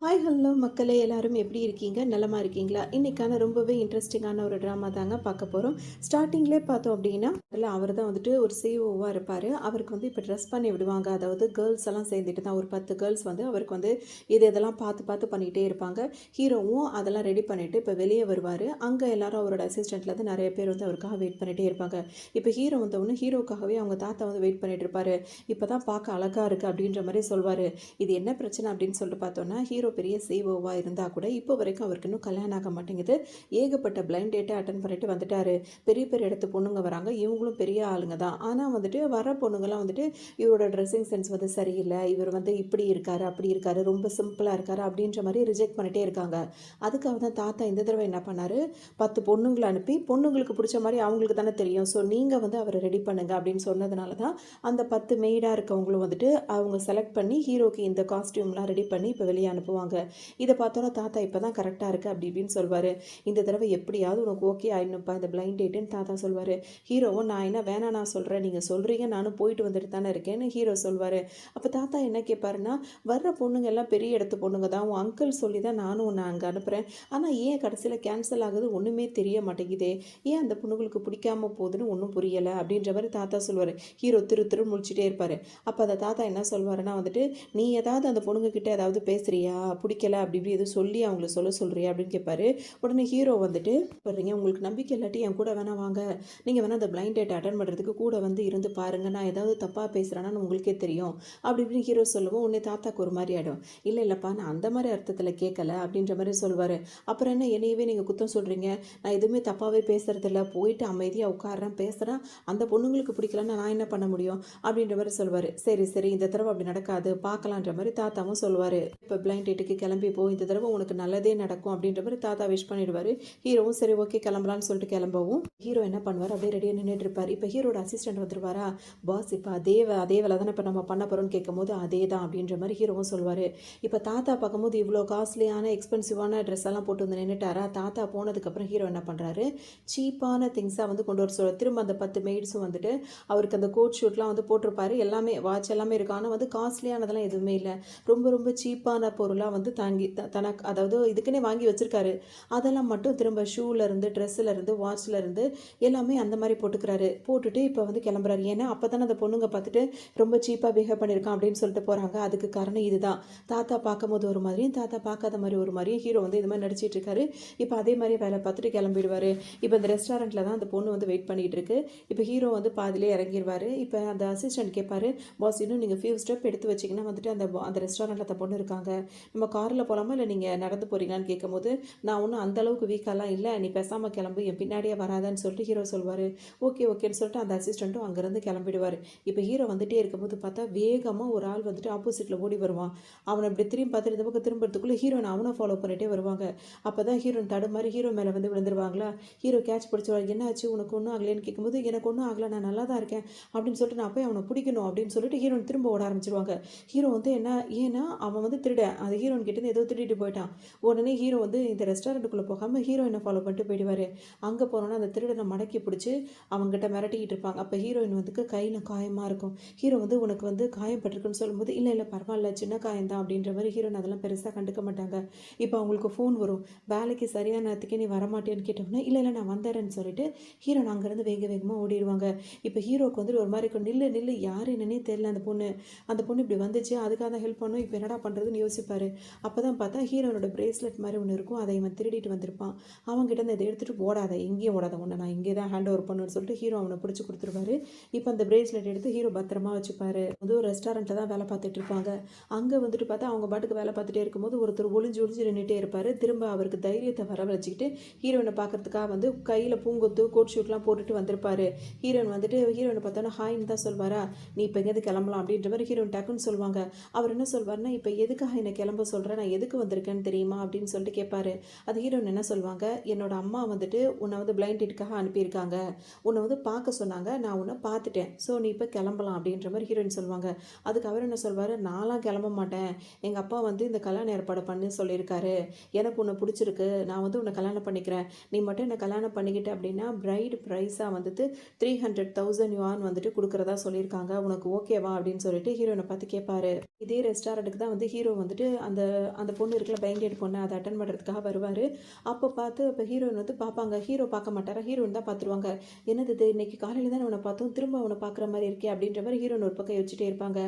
Hi hello மக்களே, எல்லாரும் எப்படி இருக்கீங்க? நலமா இருக்கீங்களா? இன்னைக்கான ரொம்பவே இன்ட்ரெஸ்டிங்கான ஒரு ட்ராமா தாங்க பார்க்க போகிறோம். ஸ்டார்டிங்லேயே பார்த்தோம் அப்படின்னா அவர் தான் வந்துட்டு ஒரு சிஓவாக இருப்பார். அவருக்கு வந்து இப்போ ட்ரெஸ் பண்ணி விடுவாங்க. அதாவது கேர்ள்ஸ் எல்லாம் சேர்ந்துட்டு தான் ஒரு 10 கேர்ள்ஸ் வந்து அவருக்கு வந்து இதெல்லாம் பார்த்து பார்த்து பண்ணிகிட்டே இருப்பாங்க. ஹீரோவும் அதெல்லாம் ரெடி பண்ணிவிட்டு இப்போ வெளியே வருவார். அங்கே எல்லாரும் அவரோட அசிஸ்டண்ட்லேருந்து நிறைய பேர் வந்து அவருக்காக வெயிட் பண்ணிகிட்டே இருப்பாங்க. இப்போ ஹீரோ வந்தவொடனே ஹீரோக்காகவே அவங்க தாத்தா வந்து வெயிட் பண்ணிட்டு இருப்பாரு. இப்போ தான் பார்க்க அழகாக இருக்குது அப்படின்ற மாதிரி சொல்வார். இது என்ன பிரச்சனை அப்படின்னு சொல்லிட்டு பார்த்தோன்னா, ஹீரோ பெரிய சிஓவாக இருந்தால் கூட இப்போ வரைக்கும் அவருக்கு இன்னும் கல்யாணம் ஆக மாட்டேங்குது. ஏகப்பட்ட பிளைண்ட் டேட்டை அட்டன் பண்ணிட்டு வந்துட்டாரு. பெரிய பெரிய இடத்து பொண்ணுங்க வராங்க, இவங்களும் பெரிய ஆளுங்க தான். ஆனால் வந்துட்டு வர பொண்ணுங்கலாம் வந்துட்டு இவரோட ட்ரெஸ்ஸிங் சென்ஸ் வந்து சரியில்லை, இவர் வந்து இப்படி இருக்காரு அப்படி இருக்காரு, ரொம்ப சிம்பிளாக இருக்காரு அப்படின்ற மாதிரி ரிஜெக்ட் பண்ணிட்டே இருக்காங்க. அதுக்காக தான் தாத்தா இந்த தடவை என்ன பண்ணாரு, 10 பொண்ணுங்களை அனுப்பி பொண்ணுங்களுக்கு பிடிச்ச மாதிரி அவங்களுக்கு தானே தெரியும், ஸோ நீங்கள் வந்து அவரை ரெடி பண்ணுங்க அப்படின்னு சொன்னதுனால தான் அந்த 10 மெய்டாக இருக்கவங்களும் வந்துட்டு அவங்க செலக்ட் பண்ணி ஹீரோக்கு இந்த காஸ்டியூம்லாம் ரெடி பண்ணி இப்போ வெளியே அனுப்புவாங்க. இதை பார்த்தோன்னா தாத்தா இப்போ தான் கரெக்டாக இருக்குது அப்படி இப்படின்னு சொல்வார். இந்த தடவை எப்படியாவது உனக்கு ஓகே ஆயிடணும்ப்பா இந்த பிளைண்ட் டேட்டுன்னு தாத்தா சொல்வார். ஹீரோவும் நான் என்ன வேணாம் நான் சொல்கிறேன், நீங்கள் சொல்கிறீங்க நானும் போயிட்டு வந்துட்டு தானே இருக்கேன்னு ஹீரோ சொல்வார். அப்போ தாத்தா என்ன கேட்பாருன்னா, வர்ற பொண்ணுங்க எல்லாம் பெரிய இடத்து பொண்ணுங்க தான், உன் அங்கிள் சொல்லி தான் நானும் உன்னை அங்கே அனுப்புகிறேன், ஆனால் ஏன் கடைசியில் கேன்சல் ஆகுது ஒன்றுமே தெரிய மாட்டேங்குதே, ஏன் அந்த பொண்ணுங்களுக்கு பிடிக்காம போகுதுன்னு ஒன்றும் புரியலை அப்படின்ற மாதிரி தாத்தா சொல்வார். ஹீரோ திரு முழிச்சிட்டே இருப்பார். அப்போ அந்த தாத்தா என்ன சொல்வாருன்னா வந்துட்டு, நீ ஏதாவது அந்த பொண்ணுங்க கிட்ட ஏதாவது பேசுறியா, பிடிக்கல அப்படி இப்படி எதுவும் சொல்லி அவங்கள சொல்றியா அப்படின்னு கேட்பாரு. உடனே ஹீரோ வந்துட்டு, பாருங்க உங்களுக்கு நம்பிக்கை இல்லாட்டி என் கூட வேணா வாங்க, நீங்கள் வேணா அந்த பிளைண்ட் டேட் அட்டன் பண்ணுறதுக்கு கூட வந்து இருந்து பாருங்க, நான் ஏதாவது தப்பாக பேசுகிறேன்னு உங்களுக்கே தெரியும் அப்படி இப்படின்னு ஹீரோ சொல்லுவோம். உடனே தாத்தாக்கு ஒரு மாதிரி ஆகிடும். இல்லைப்பா நான் அந்த மாதிரி அர்த்தத்தில் கேட்கல அப்படின்ற மாதிரி சொல்வார். அப்புறம் என்ன என்னையவே நீங்கள் குத்தம் சொல்கிறீங்க, நான் எதுவுமே தப்பாகவே பேசுறதில்ல, போயிட்டு அமைதியாக உட்காடுறேன் பேசுகிறேன், அந்த பொண்ணுங்களுக்கு பிடிக்கலன்னா நான் என்ன பண்ண முடியும் அப்படின்ற மாதிரி சொல்வார். சரி சரி இந்த தடவை அப்படி நடக்காது பார்க்கலான்ற மாதிரி தாத்தாவும் சொல்வார். இப்போ பிளைண்ட் டேட்டுக்கு கிளம்பி போ, இந்த தடவை உனக்கு நல்லதே நடக்கும் அப்படின்ற மாதிரி தாத்தா விஷ் பண்ணிடுவார். ஹீரோவும் சரி ஓகே கிளம்பலான்னு சொல்லிட்டு கிளம்பவும் ஹீரோ என்ன பண்ணுவார், அப்படியே ரெடியாக நின்றுட்டு இருப்பார். இப்போ ஹீரோட அசிஸ்டன்ட் வந்துருவாரா, பாஸ் இப்போ அதே வேலை தானே இப்போ நம்ம பண்ண போகிறோம்னு கேட்கும் போது அதே தான் அப்படின்ற மாதிரி ஹீரோவும் சொல்வார். இப்போ தாத்தா பார்க்கும்போது இவ்வளோ காஸ்ட்லியான எக்ஸ்பென்சிவான ட்ரெஸ் எல்லாம் போட்டு வந்து நின்றுட்டாரா. தாத்தா போனதுக்கப்புறம் ஹீரோ என்ன பண்ணுறாரு, சீப்பான திங்ஸாக வந்து கொண்டு வர சொல்ல. திரும்ப அந்த 10 மெய்ட்ஸும் வந்துட்டு அவருக்கு அந்த கோட் ஷூட்லாம் வந்து போட்டிருப்பாரு, எல்லாமே வாட்ச் எல்லாமே இருக்கும், ஆனால் வந்து காஸ்ட்லியானதெல்லாம் எதுவுமே இல்லை, ரொம்ப ரொம்ப சீப்பான பொருளாக வந்து தனக்கு அதாவது இதுக்குன்னே வாங்கி வச்சுருக்காரு. அதெல்லாம் மட்டும் திரும்ப ஷூலேருந்து ட்ரெஸ்ஸுலேருந்து வாட்ச்லேருந்து எல்லாமே அந்த மாதிரி போட்டுட்டு இப்போ வந்து கிளம்புறாரு. ஏன்னா அப்போ தானே அந்த பொண்ணுங்க பார்த்துட்டு ரொம்ப சீப்பாக பிஹேவ் பண்ணியிருக்கான் அப்படின்னு சொல்லிட்டு போகிறாங்க. அதுக்கு காரணம் இதுதான். தாத்தா பார்க்கும்போது ஒரு மாதிரியும் தாத்தா பார்க்காத மாதிரி ஒரு மாதிரியும் ஹீரோ வந்து இது மாதிரி நடிச்சிட்டு இருக்காரு. இப்போ அதே மாதிரி வேலை பார்த்துட்டு கிளம்பிடுவார். இப்போ இந்த ரெஸ்டாரண்ட்டில் தான் அந்த பொண்ணு வந்து வெயிட் பண்ணிகிட்டு இருக்கு. இப்போ ஹீரோ வந்து பாதிலே இறங்கிடுவார். இப்போ அந்த அசிஸ்டன்ட் கேட்பாரு, பாஸ் இன்னும் நீங்கள் ஃபியூ ஸ்டெப் எடுத்து வச்சிங்கன்னா வந்துட்டு அந்த ரெஸ்டாரண்ட்டில் அந்த பொண்ணு இருக்காங்க, நம்ம காரில் போகலாமா இல்லை நீங்கள் நடந்து போகிறீங்களான்னு கேட்கும்போது, நான் ஒன்றும் அந்தளவுக்கு வீக்கெல்லாம் இல்லை, நீ பேசாமல் கிளம்பு, என் பின்னாடியே வராதான்னு சொல்லிட்டு ஹீரோ சொல்வார். ஓகேன்னு சொல்லிட்டு அந்த அசிஸ்டண்ட்டும் அங்கேருந்து கிளம்பிடுவார். இப்போ ஹீரோ வந்துட்டே இருக்கும்போது பார்த்தா வேகமாக ஒரு ஆள் வந்துட்டு ஆப்போசிட்டில் ஓடி வருவான். அவனை இப்படி திரும்பி பார்த்துட்டு இந்த பக்கம் திரும்புறதுக்குள்ளே ஹீரோனை அவனை ஃபாலோ பண்ணிகிட்டே வருவாங்க. அப்போ தான் ஹீரோன் தடுமாறி ஹீரோ மேலே வந்து விழுந்துருவாங்களா. Hero catch பிடிச்சிருவாங்க. என்ன ஆச்சு உனக்கு ஒன்றும் ஆகலைன்னு கேட்கும்போது, எனக்கு ஒன்றும் ஆகலை நான் நல்லா தான் இருக்கேன் அப்படின்னு சொல்லிட்டு, நான் போய் அவனை பிடிக்கணும் அப்படின்னு சொல்லிட்டு ஹீரோன் திரும்ப ஓட ஆரம்பிச்சிருவாங்க. ஹீரோ வந்து என்ன, ஏன்னா அவன் வந்து திருடன், அது ஹீரோன் கிட்டேருந்து ஏதோ திருடிட்டு போயிட்டான். உடனே ஹீரோ வந்து இந்த ரெஸ்டாரண்ட்டுக்குள்ளே போகாமல் ஹீரோயினை ஃபாலோ பண்ணிட்டு போயிடுவார். அங்கே போனோன்னா அந்த திருடனை மடக்கி பிடிச்சி அவங்ககிட்ட மிரட்டிக்கிட்டு இருப்பாங்க. அப்போ ஹீரோயின் வந்து கையில் காயமாக இருக்கும். ஹீரோ வந்து உனக்கு வந்து காயப்பட்டிருக்குன்னு சொல்லும்போது, இல்லை பரவாயில்ல சின்ன காயம் தான் அப்படின்ற மாதிரி ஹீரோயின் அதெல்லாம் பெருசாக கண்டுக்க மாட்டாங்க. இப்போ அவங்களுக்கு ஃபோன் வரும், வேலைக்கு சரியான நேரத்துக்கே நீ வரமாட்டேன்னு கேட்டோம்னா, இல்லை நான் வந்துடுறேன்னு சொல்லிட்டு ஹீரோன் அங்கேருந்து வேகமாக ஓடிடுவாங்க. இப்போ ஹீரோக்கு வந்து ஒரு மாதிரி இருக்கும், நில்லு யார் என்னன்னே தெரியல, அந்த பொண்ணு இப்படி வந்துச்சு அதுக்காக தான் ஹெல்ப் பண்ணும், இப்போ என்னடா பண்ணுறதுன்னு யோசிப்பார். அப்போ தான் பார்த்தா ஹீரோனோட பிரேஸ்லெட் மாதிரி ஒன்று இருக்கும், அதை இவன் திருடிட்டு வந்திருப்பான். அவங்ககிட்ட இதை எடுத்துகிட்டு ஓடாத, எங்கேயும் ஓடாத, ஒன்று நான் இங்கே தான் ஹேண்ட் ஓவர் பண்ணுன்னு சொல்லிட்டு ஹீரோ அவனை பிடிச்சி கொடுத்துருவாரு. இப்போ அந்த பிரேஸ்லெட் எடுத்து ஹீரோ பத்திரமா வச்சுப்பாரு. வந்து ஒரு ரெஸ்டாரண்ட்டில் தான் வேலை பார்த்துட்டு இருப்பாங்க. அங்கே வந்துட்டு பார்த்தா அவங்க பாட்டுக்கு வேலை பார்த்துட்டே இருக்கும்போது ஒருத்தர் ஒளிஞ்சு நின்றுட்டே இருப்பார். திரும்ப அவருக்கு தைரியத்தை வர வச்சுக்கிட்டு ஹீரோயினை பார்க்கறதுக்காக வந்து கையில் பூங்கொத்து கோட் ஷூட்லாம் போட்டுட்டு வந்திருப்பாரு. ஹீரோயின் வந்துட்டு ஹீரோயினை பார்த்தோன்னா ஹாய்ன்னு தான் சொல்வாரா, நீ இப்போ எங்கேயாவது கிளம்பலாம் அப்படின்ற மாதிரி ஹீரோயின் டக்குன்னு சொல்லுவாங்க. அவர் என்ன சொல்வார்னா, இப்போ எதுக்காக என்னை கிளம்ப சொல்கிறேன், நான் எதுக்கு வந்திருக்கேன்னு தெரியுமா அப்படின்னு சொல்லிட்டு கேட்பாரு. அது ஹீரோயின் என்ன சொல்லுவாங்க, என்னோட அம்மா வந்துட்டு உன்னை வந்து பிளைண்ட் டேட்டுக்காக அனுப்பியிருக்காங்க, உன்னை வந்து பார்க்க சொன்னாங்க, நான் உன்னை பார்த்துட்டேன், ஸோ நீ இப்போ கிளம்பலாம் அப்படின்ற மாதிரி ஹீரோயின் சொல்லுவாங்க. அதுக்கு அவர் என்ன சொல்வார், நான்லாம் கிளம்ப மாட்டேன், எங்கள் அப்பா வந்து இந்த கல்யாண ஏற்பாடு பண்ணி சொல்லியிருக்காரு, எனக்கு உன்னை பிடிச்சிருக்கு, நான் வந்து உன்னை கல்யாணம் பண்ணிக்கிறேன், நீ மட்டும் என்னை கல்யாணம் பண்ணிக்கிட்ட அப்படின்னா பிரைட் ப்ரைஸாக வந்துட்டு 300,000 யுவான் வந்துட்டு கொடுக்குறதா சொல்லியிருக்காங்க, உனக்கு ஓகேவா அப்படின்னு சொல்லிட்டு ஹீரோயினை பார்த்து கேட்பாரு. இதே ரெஸ்டாரண்ட்டுக்கு தான் வந்து ஹீரோ வந்துட்டு அந்த அந்த பொண்ணு இருக்குல்ல பிளைண்ட் டேட் பொண்ணு அதை அட்டன் பண்ணுறதுக்காக வருவார். அப்போ பார்த்து இப்போ ஹீரோயின் வந்து பார்ப்பாங்க. ஹீரோ பார்க்க மாட்டாரா, ஹீரோயின் தான் பார்த்துருவாங்க. என்னது இது இன்னைக்கு காலையில் தான் அவனை பார்த்தோம், திரும்ப அவனை பார்க்குற மாதிரி இருக்கே அப்படின்ற மாதிரி ஹீரோயின் ஒரு பக்கம் யோசிச்சுட்டே இருப்பாங்க.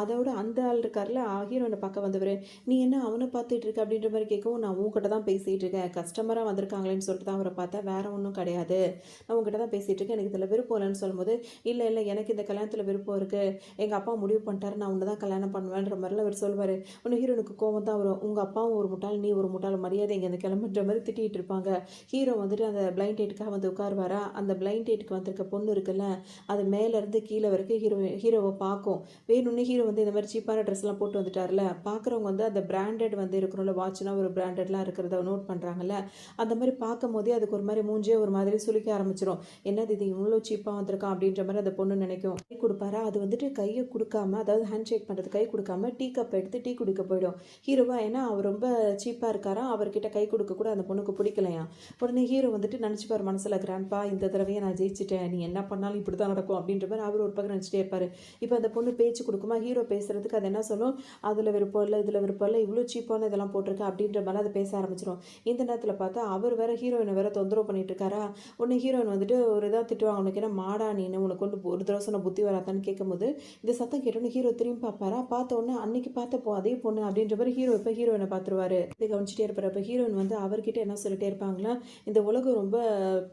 அதோட அந்த ஆள் இருக்கார்ல ஹீரோயினை பார்க்க வந்தவர், நீ என்ன அவனை பார்த்துட்டு இருக்க அப்படின்ற மாதிரி கேட்கவும், நான் உங்ககிட்ட தான் பேசிகிட்டு இருக்கேன், கஸ்டமராக வந்திருக்காங்களேன்னு சொல்லிட்டு தான் அவரை பார்த்தேன், வேற ஒன்றும் கிடையாது, நான் உங்ககிட்ட தான் பேசிகிட்டு இருக்கேன், எனக்கு இதில் விருப்பம் இல்லைன்னு சொல்லும்போது, இல்லை இல்லை எனக்கு இந்த கல்யாணத்தில் விருப்பம் இருக்குது, எங்கள் அப்பா முடிவு பண்ணிட்டாரு, நான் உன்னை தான் கல்யாணம் பண்ணுவேன்ற மாதிரிலாம் அவர் சொல்வார். உன்னை ஹீரோனுக்கு கோவம் தான் வரும், உங்கள் அப்பாவும் ஒரு முட்டாள் நீ ஒரு முட்டாள், மரியாதை இங்கே அந்த கிளம்புன்ற மாதிரி திட்டிகிட்டு இருப்பாங்க. ஹீரோ வந்துட்டு அந்த பிளைண்ட் டேட்டுக்காக வந்து உட்காருவாரா, அந்த பிளைண்ட் டேட்டுக்கு வந்திருக்க பொண்ணு இருக்குல்ல அது மேலேருந்து கீழே வரைக்கும் ஹீரோவை பார்க்கும். வேணும்னே ஹீரோ வந்து இந்த மாதிரி சீப்பான ட்ரெஸ்லாம் போட்டு வந்துட்டார்ல, பார்க்குறவங்க வந்து அந்த பிராண்டட் வந்து இருக்கணும்ல, வாட்ச்னா ஒரு பிராண்டட்லாம் இருக்கிறத நோட் பண்ணுறாங்கல்ல, அந்த மாதிரி பார்க்கும் போதே அதுக்கு ஒரு மாதிரி மூஞ்சே ஒரு மாதிரி சுளிக்க ஆரம்பிச்சிடும். என்னது இது இவ்வளோ சீப்பாக வந்திருக்கான் அப்படின்ற மாதிரி அந்த பொண்ணு நினைக்கும். கை கொடுப்பாரா, அது வந்துட்டு கையை கொடுக்காம, அதாவது ஹேண்ட் ஷேக் பண்ணுறது கை கொடுக்காம டீ கப் எடுத்து டீ குடிக்க போயிடும் ஹீரோவா. ஏன்னா அவர் ரொம்ப சீப்பாக இருக்காரா, அவர்கிட்ட கை கொடுக்க கூட அந்த பொண்ணுக்கு பிடிக்கலையா. உடனே ஹீரோ வந்துட்டு நினச்சிப்பார் மனசில், கிராண்ட்பா இந்த தடவையை நான் ஜெயிச்சிட்டேன், நீ என்ன பண்ணாலும் இப்படி தான் நடக்கும் அப்படின்ற மாதிரி அவர் ஒரு பக்கம் நினச்சிட்டே இருப்பார். இப்போ அந்த பொண்ணு பேச்சு கொடுக்குமா, ஹீரோ பேசுறதுக்கு அது என்ன சொல்லும், அதில் விருப்பம் இல்லை இதில் விருப்பம் இல்லை, இவ்வளோ சீப்பான இதெல்லாம் போட்டிருக்கேன் அப்படின்ற மாதிரி அதை பேச ஆரம்பிச்சிடும். இந்த நேரத்தில் பார்த்தா அவர் வேற ஹீரோயினை வேற தொந்தரவு பண்ணிட்டு இருக்காரா. உடனே ஹீரோயின் வந்துட்டு ஒரு இதாக திட்டுவாங்க, உனக்கு என்ன மாடா நீனு, உனக்கு கொண்டு ஒரு தடவை சொன்ன புத்தி வராதான்னு கேட்கும்போது இந்த சத்தம் கேட்டோன்னு ஹீரோ திரும்பி பார்ப்பாரா, பார்த்த உடனே அன்னைக்கு பார்த்தப்போ அதே பொண்ணு அப்படின்ற மாதிரி ஹீரோ இப்போ ஹீரோயினை பார்த்துருவாரு. இதை கவனிச்சிட்டே இருப்பார். இப்போ ஹீரோயின் வந்து அவர்கிட்ட என்ன சொல்லிட்டே இருப்பாங்களா, இந்த உலகம் ரொம்ப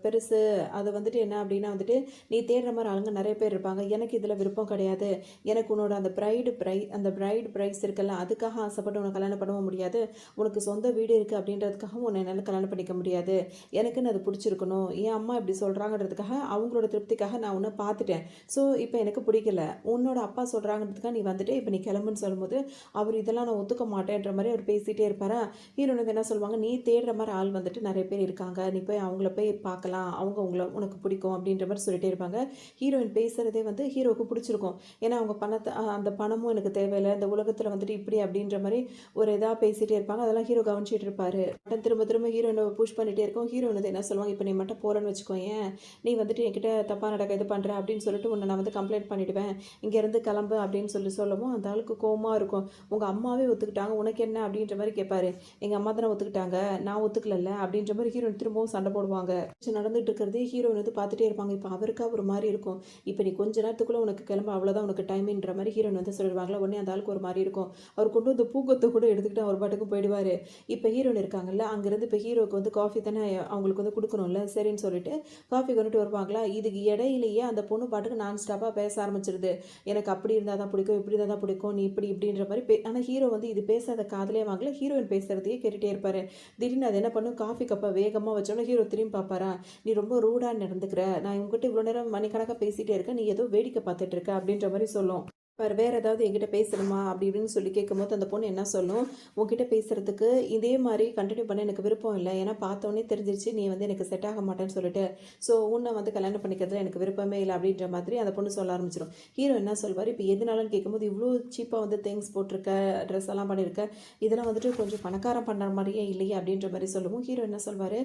பெருசு, அதை வந்துட்டு என்ன அப்படின்னா வந்துட்டு நீ தேடுற மாதிரி ஆளுங்க நிறைய பேர் இருப்பாங்க, எனக்கு இதில் விருப்பம் கிடையாது, எனக்கு உன்னோட அந்த பிரைடு ப்ரைஸ் இருக்குல்ல அதுக்காக ஆசைப்பட்டு உனக்கு கல்யாணம் பண்ணவும் முடியாது, உனக்கு சொந்த வீடு இருக்குது அப்படின்றதுக்காக உன்னை என்னால் கல்யாணம் பண்ணிக்க முடியாது, எனக்குன்னு அது பிடிச்சிருக்கணும், என் அம்மா இப்படி சொல்கிறாங்கன்றதுக்காக அவங்களோட திருப்திக்காக நான் உன்னை பார்த்துட்டேன், ஸோ இப்போ எனக்கு பிடிக்கல, உன்னோட அப்பா சொல்கிறாங்கிறதுக்காக நீ வந்துட்டு இப்போ நீ கிளம்புன்னு சொல்லும்போது அவர் இதெல்லாம் நான் ஒத்துக்க மாட்டேன்ற மாதிரி அவர் பேசிகிட்டே இருப்பாரா. ஹீரோன் வந்து என்ன சொல்லுவாங்க, நீ தேடுற மாதிரி ஆள் வந்துட்டு நிறைய பேர் இருக்காங்க, நீ போய் அவங்கள போய் பார்க்கலாம், அவங்க உனக்கு பிடிக்கும் அப்படின்ற மாதிரி சொல்லிட்டே இருப்பாங்க. ஹீரோயின் பேசுகிறதே வந்து ஹீரோவுக்கு பிடிச்சிருக்கும். ஏன்னா அவங்க பணத்தை அந்த பணமும் எனக்கு தேவையில்லை, இந்த உலகத்தில் வந்துட்டு இப்படி அப்படின்ற மாதிரி ஒரு இதாக பேசிகிட்டே இருப்பாங்க. அதெல்லாம் ஹீரோ கவனிச்சிட்டு இருப்பாரு. திரும்ப திரும்ப ஹீரோயினை புஷ் பண்ணிகிட்டே இருக்கும். ஹீரோயின் வந்து என்ன சொல்லுவாங்க, இப்போ நீ மட்டும் போகிறேன்னு வச்சுக்கோ, ஏன் நீ வந்துட்டு என்கிட்ட தப்பாக நடக்க இது பண்ணுற அப்படின்னு சொல்லிட்டு உன்னை நான் வந்து கம்ப்ளைண்ட் பண்ணிவிடுவேன், இங்கேருந்து கிளம்பு அப்படின்னு சொல்லவும் அந்த ஆளுக்கு கோவமாக இருக்கும். உங்கள் அம்மாவே ஒத்துக்கிட்டாங்க, உனக்கு என்ன அப்படின்ற மாதிரி கேட்பாரு. எங்கள் அம்மா தானே ஒத்துக்கிட்டாங்க, நான் ஒத்துக்கல அப்படின்ற மாதிரி ஹீரோயின் திரும்பவும் சண்டை போடுவாங்க. நடந்துட்டு இருக்கிறதே ஹீரோயின் வந்து பார்த்துட்டே இருப்பாங்க. இப்போ அவருக்கா ஒரு மாதிரி இருக்கும், இப்போ நீ கொஞ்ச நேரத்துக்குள்ளே உனக்கு கிளம்ப, அவ்வளோதான் உனக்கு டைம்ன்ற மாதிரி ஹீரோயின் வந்து சொல்லிடுவாங்களா. உடனே அந்த ஆளுக்கு ஒரு மாதிரி இருக்கும். அவர் கொண்டு வந்து பூக்கத்தை கூட எடுத்துக்கிட்டு அவர் பாட்டுக்கு போயிடுவார். இப்போ ஹீரோயின் இருக்காங்கல்ல, அங்கேருந்து இப்போ ஹீரோவுக்கு வந்து காஃபி தானே அவங்களுக்கு வந்து கொடுக்கணும்ல, சரின்னு சொல்லிட்டு காஃபி கொண்டுட்டு வருவாங்களா. இதுக்கு இடையிலேயே அந்த பொண்ணு பாட்டுக்கு நான் ஸ்டாப்பாக பேச ஆரம்பிச்சிருது. எனக்கு அப்படி இருந்தால் தான் பிடிக்கும், இப்படி இருந்தால் தான் பிடிக்கும், நீ இப்படி இப்படின்ற மாதிரி ஆனால் ஹீரோ வந்து இது பேசாத காதலே வாங்கல, ஹீரோயின் பேசுறதையே கேட்டுகிட்டே இருப்பார். திடீர்னு அது என்ன பண்ணும், காஃபி கப்பை வேகமாக வச்சோன்னா ஹீரோ திரும்பி பார்ப்பாரா, நீ ரொம்ப ரூடாக நடந்துக்கிற, நான் உங்ககிட்ட இவ்வளோ நேரம் மணிக்கணக்காக பேசிகிட்டே இருக்கேன், நீ ஏதோ வேடிக்கை பார்த்துட்டு இருக்க அப்படின்ற மாதிரி சொல்லும். வேறு ஏதாவது என்கிட்ட பேசணுமா அப்படி இப்படின்னு சொல்லி கேட்கும்போது அந்த பொண்ணு என்ன சொல்லும், உங்ககிட்ட பேசுகிறதுக்கு இதே மாதிரி கண்டினியூ பண்ண எனக்கு விருப்பம் இல்லை, ஏன்னா பார்த்தோன்னே தெரிஞ்சிருச்சு நீ வந்து எனக்கு செட் ஆக மாட்டேன்னு சொல்லிட்டு, ஸோ உன்னை வந்து கல்யாணம் பண்ணிக்கிறதுல எனக்கு விருப்பமே இல்லை அப்படின்ற மாதிரி அந்த பொண்ணு சொல்ல ஆரம்பிச்சிடும். ஹீரோ என்ன சொல்வார், இப்போ எதுனாலும் கேட்கும்போது இவ்வளோ சீப்பாக வந்து திங்ஸ் போட்டிருக்க, ட்ரெஸ் எல்லாம் பண்ணியிருக்க, இதெல்லாம் வந்துட்டு கொஞ்சம் பணக்காரம் பண்ணுற மாதிரியே இல்லையே அப்படின்ற மாதிரி சொல்லுவோம். ஹீரோ என்ன சொல்வார்,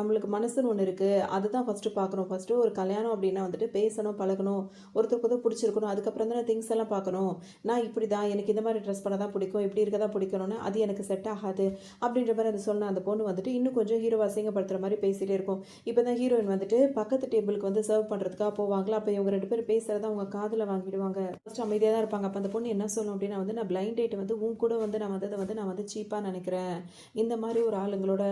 நம்மளுக்கு மனசுன்னு ஒன்று இருக்குது, அதுதான் ஃபஸ்ட்டு பார்க்கணும், ஃபஸ்ட்டு ஒரு கல்யாணம் அப்படின்னா வந்துட்டு பேசணும், பழகணும், ஒருத்தருக்கு பிடிச்சிருக்கணும், அதுக்கப்புறம் தான் திங்ஸ் எல்லாம் பார்க்கணும், நான் இப்படி தான் எனக்கு இந்த மாதிரி ட்ரெஸ் பண்ண தான் பிடிக்கும், இப்படி இருக்க தான் பிடிக்கணும்னு அது எனக்கு செட் ஆகாது அப்படின்ற மாதிரி அது சொன்ன அந்த பொண்ணு வந்துட்டு இன்னும் கொஞ்சம் ஹீரோ அசிங்கப்படுத்துகிற மாதிரி பேசிகிட்டே இருக்கும். இப்போ தான் ஹீரோயின் வந்துட்டு பக்கத்து டேபிளுக்கு வந்து சர்வ் பண்ணுறதுக்காக போவாங்களா. அப்போ இவங்க ரெண்டு பேரும் பேசுகிறத அவங்க காதில் வாங்கிடுவாங்க. ஃபஸ்ட்டு அமைதியாக தான் இருப்பாங்க. அப்போ அந்த பொண்ணு என்ன சொல்லும் அப்படின்னா வந்து, நான் பிளைண்ட் டேட் வந்து உன் கூட வந்து நான் வந்து சீப்பாக நினைக்கிறேன், இந்த மாதிரி ஒரு ஆளுங்களோட